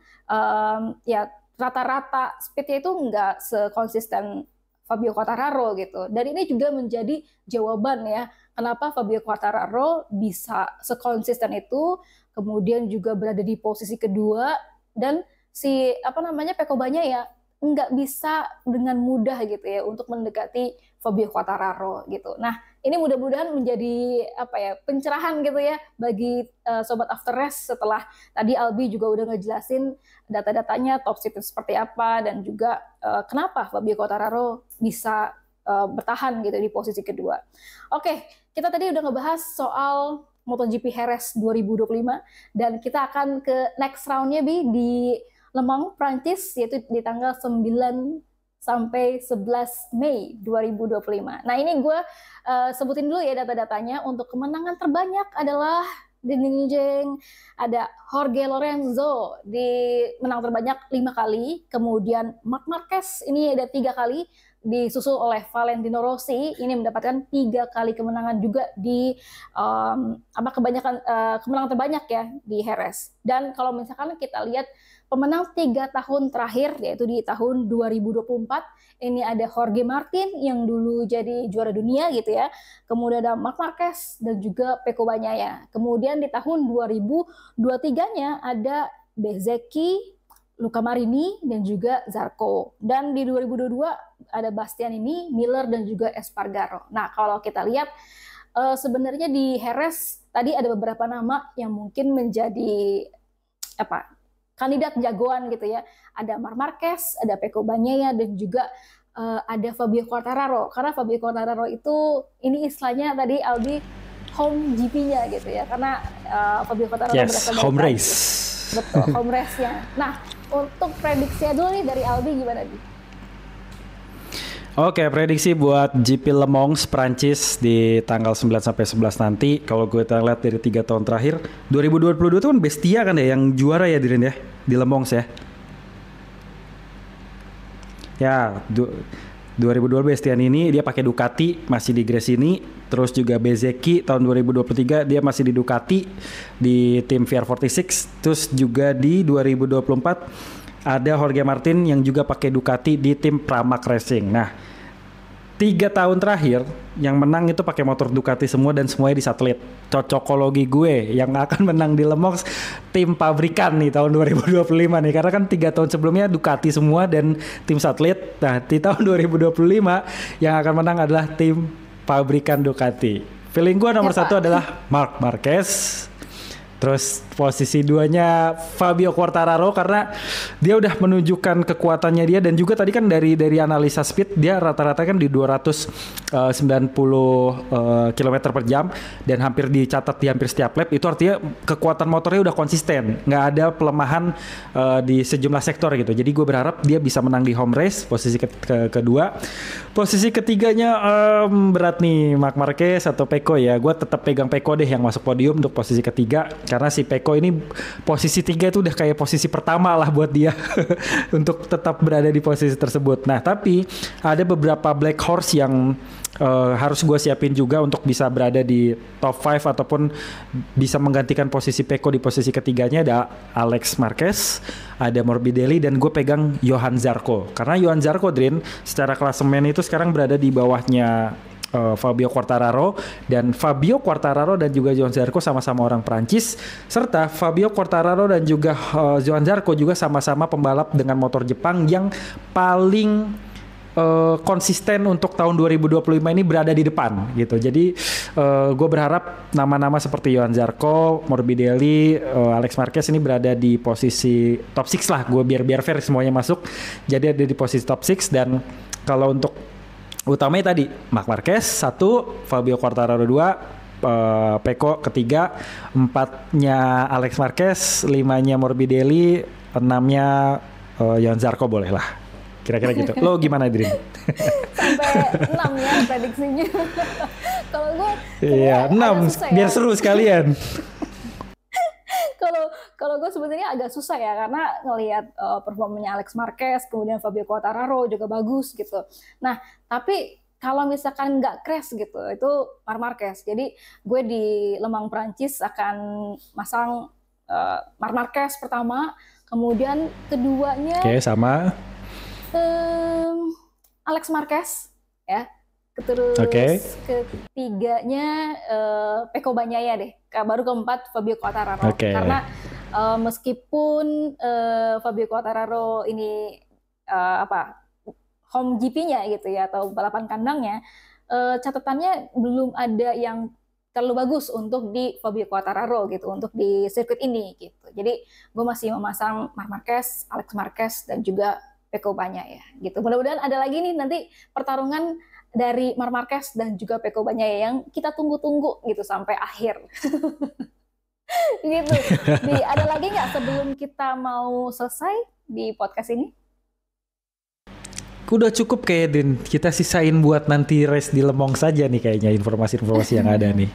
ya rata-rata speednya itu nggak sekonsisten Fabio Quartararo gitu. Dan ini juga menjadi jawaban ya, kenapa Fabio Quartararo bisa sekonsisten itu, kemudian juga berada di posisi kedua, dan si Pecco Bagnaia nggak bisa dengan mudah gitu ya untuk mendekati Fabio Quartararo gitu. Nah, ini mudah-mudahan menjadi pencerahan gitu ya bagi sobat After Race setelah tadi Albi juga udah ngejelasin data-datanya top speed seperti apa, dan juga kenapa Fabio Quartararo bisa bertahan gitu di posisi kedua. Oke, kita tadi udah ngebahas soal MotoGP Jerez 2025, dan kita akan ke next round-nya, Bi, di Le Mans, Prancis, yaitu di tanggal 9 sampai 11 Mei 2025. Nah ini gue sebutin dulu ya data-datanya. Untuk kemenangan terbanyak adalah ding jeng, ada Jorge Lorenzo di menang terbanyak 5 kali, kemudian Marc Marquez ini ada 3 kali, disusul oleh Valentino Rossi ini mendapatkan 3 kali kemenangan juga di kemenangan terbanyak ya di Jerez. Dan kalau misalkan kita lihat pemenang 3 tahun terakhir yaitu di tahun 2024 ini ada Jorge Martin yang dulu jadi juara dunia gitu ya. Kemudian ada Marc Marquez dan juga Pecco Bagnaia. Kemudian di tahun 2023-nya ada Bezzecchi, Luca Marini dan juga Zarco. Dan di 2022 ada Bastianini, Miller dan juga Espargaro. Nah, kalau kita lihat sebenarnya di Jerez tadi ada beberapa nama yang mungkin menjadi kandidat jagoan gitu ya. Ada Marc Marquez, ada Pecco Bagnaia dan juga ada Fabio Quartararo. Karena Fabio Quartararo itu ini istilahnya tadi Aldi home GP-nya gitu ya. Karena Fabio Quartararo berasal dari home race. Betul, home race-nya. Nah, untuk prediksi dulu nih dari Aldi gimana nih? Oke, prediksi buat GP Le Mans Prancis di tanggal 9 sampai 11 nanti. Kalau gue lihat dari 3 tahun terakhir, 2022 itu kan Bestia kan ya yang juara ya Diren ya di Le Mans ya. Ya, 2002 Bastianini dia pakai Ducati masih di Gresini, terus juga Bezzecchi tahun 2023 dia masih di Ducati di tim VR46, terus juga di 2024 ada Jorge Martin yang juga pakai Ducati di tim Pramac Racing. Nah, 3 tahun terakhir yang menang itu pakai motor Ducati semua dan semuanya di satelit. Cocokologi gue yang akan menang di Le Mans tim pabrikan nih tahun 2025 nih, karena kan 3 tahun sebelumnya Ducati semua dan tim satelit. Nah, di tahun 2025 yang akan menang adalah tim pabrikan Ducati. Feeling gue nomor 1 adalah Marc Marquez. Terus posisi 2-nya Fabio Quartararo karena dia udah menunjukkan kekuatannya dia, dan juga tadi kan dari analisa speed dia rata-rata kan di 290 km per jam dan hampir dicatat di hampir setiap lap. Itu artinya kekuatan motornya udah konsisten, nggak ada pelemahan di sejumlah sektor gitu. Jadi gue berharap dia bisa menang di home race posisi kedua. Posisi ketiganya berat nih, Marc Marquez atau Pecco ya. Gue tetap pegang Pecco deh yang masuk podium untuk posisi ketiga, karena si Pecco ini posisi 3 itu udah kayak posisi pertama lah buat dia untuk tetap berada di posisi tersebut. Nah, tapi ada beberapa black horse yang harus gue siapin juga untuk bisa berada di top 5 ataupun bisa menggantikan posisi Pecco di posisi ketiganya. Ada Alex Marquez, ada Morbidelli, dan gue pegang Johan Zarco. Karena Johan Zarco, Drin, secara klasemen itu sekarang berada di bawahnya Fabio Quartararo, dan Fabio Quartararo dan juga Johan Zarco sama-sama orang Prancis, serta Fabio Quartararo dan juga Johan Zarco juga sama-sama pembalap dengan motor Jepang yang paling konsisten untuk tahun 2025 ini berada di depan gitu. Jadi gue berharap nama-nama seperti Johan Zarco, Morbidelli, Alex Marquez ini berada di posisi top 6 lah. Gue biar fair semuanya masuk. Jadi ada di posisi top 6. Dan kalau untuk utamanya tadi Marc Marquez 1, Fabio Quartararo 2, Pecco ketiga, 4-nya Alex Marquez, 5-nya Morbidelli, 6-nya Johan Zarco boleh lah. Kira-kira gitu. Lo gimana, Drin? Sampai 6 ya prediksinya. Kalau gue iya, 6 biar seru sekalian. Kalau gue sebenarnya agak susah ya, karena ngelihat performanya Alex Marquez, kemudian Fabio Quartararo juga bagus gitu. Nah, tapi kalau misalkan nggak crash gitu, itu Marc Marquez. Jadi gue di Le Mans Prancis akan masang Marc Marquez pertama, kemudian keduanya sama Alex Marquez ya. Terus ketiganya Pecco Bagnaia deh. Baru keempat Fabio Quartararo. Karena meskipun Fabio Quartararo ini home GP-nya gitu ya, atau balapan kandangnya, catatannya belum ada yang terlalu bagus untuk di Fabio Quartararo gitu, untuk di sirkuit ini gitu. Jadi gue masih memasang Marc Marquez, Alex Marquez dan juga Pecco Bagnaia gitu. Mudah-mudahan ada lagi nih nanti pertarungan dari Marc Marquez dan juga Pecco Bagnaia yang kita tunggu-tunggu gitu sampai akhir. Gitu. Ada lagi nggak sebelum kita mau selesai di podcast ini? Udah cukup kayak Din. Kita sisain buat nanti race di Lemong saja nih kayaknya informasi-informasi yang ada nih.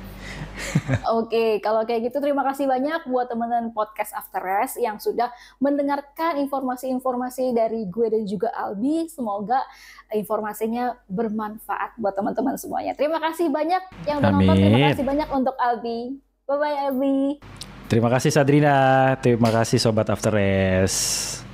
Oke, kalau kayak gitu terima kasih banyak buat teman-teman podcast After Race yang sudah mendengarkan informasi-informasi dari gue dan juga Albi. Semoga informasinya bermanfaat buat teman-teman semuanya. Terima kasih banyak yang udah nonton. Terima kasih banyak untuk Albi. Bye-bye Albi. Terima kasih Sadrina. Terima kasih Sobat After Race.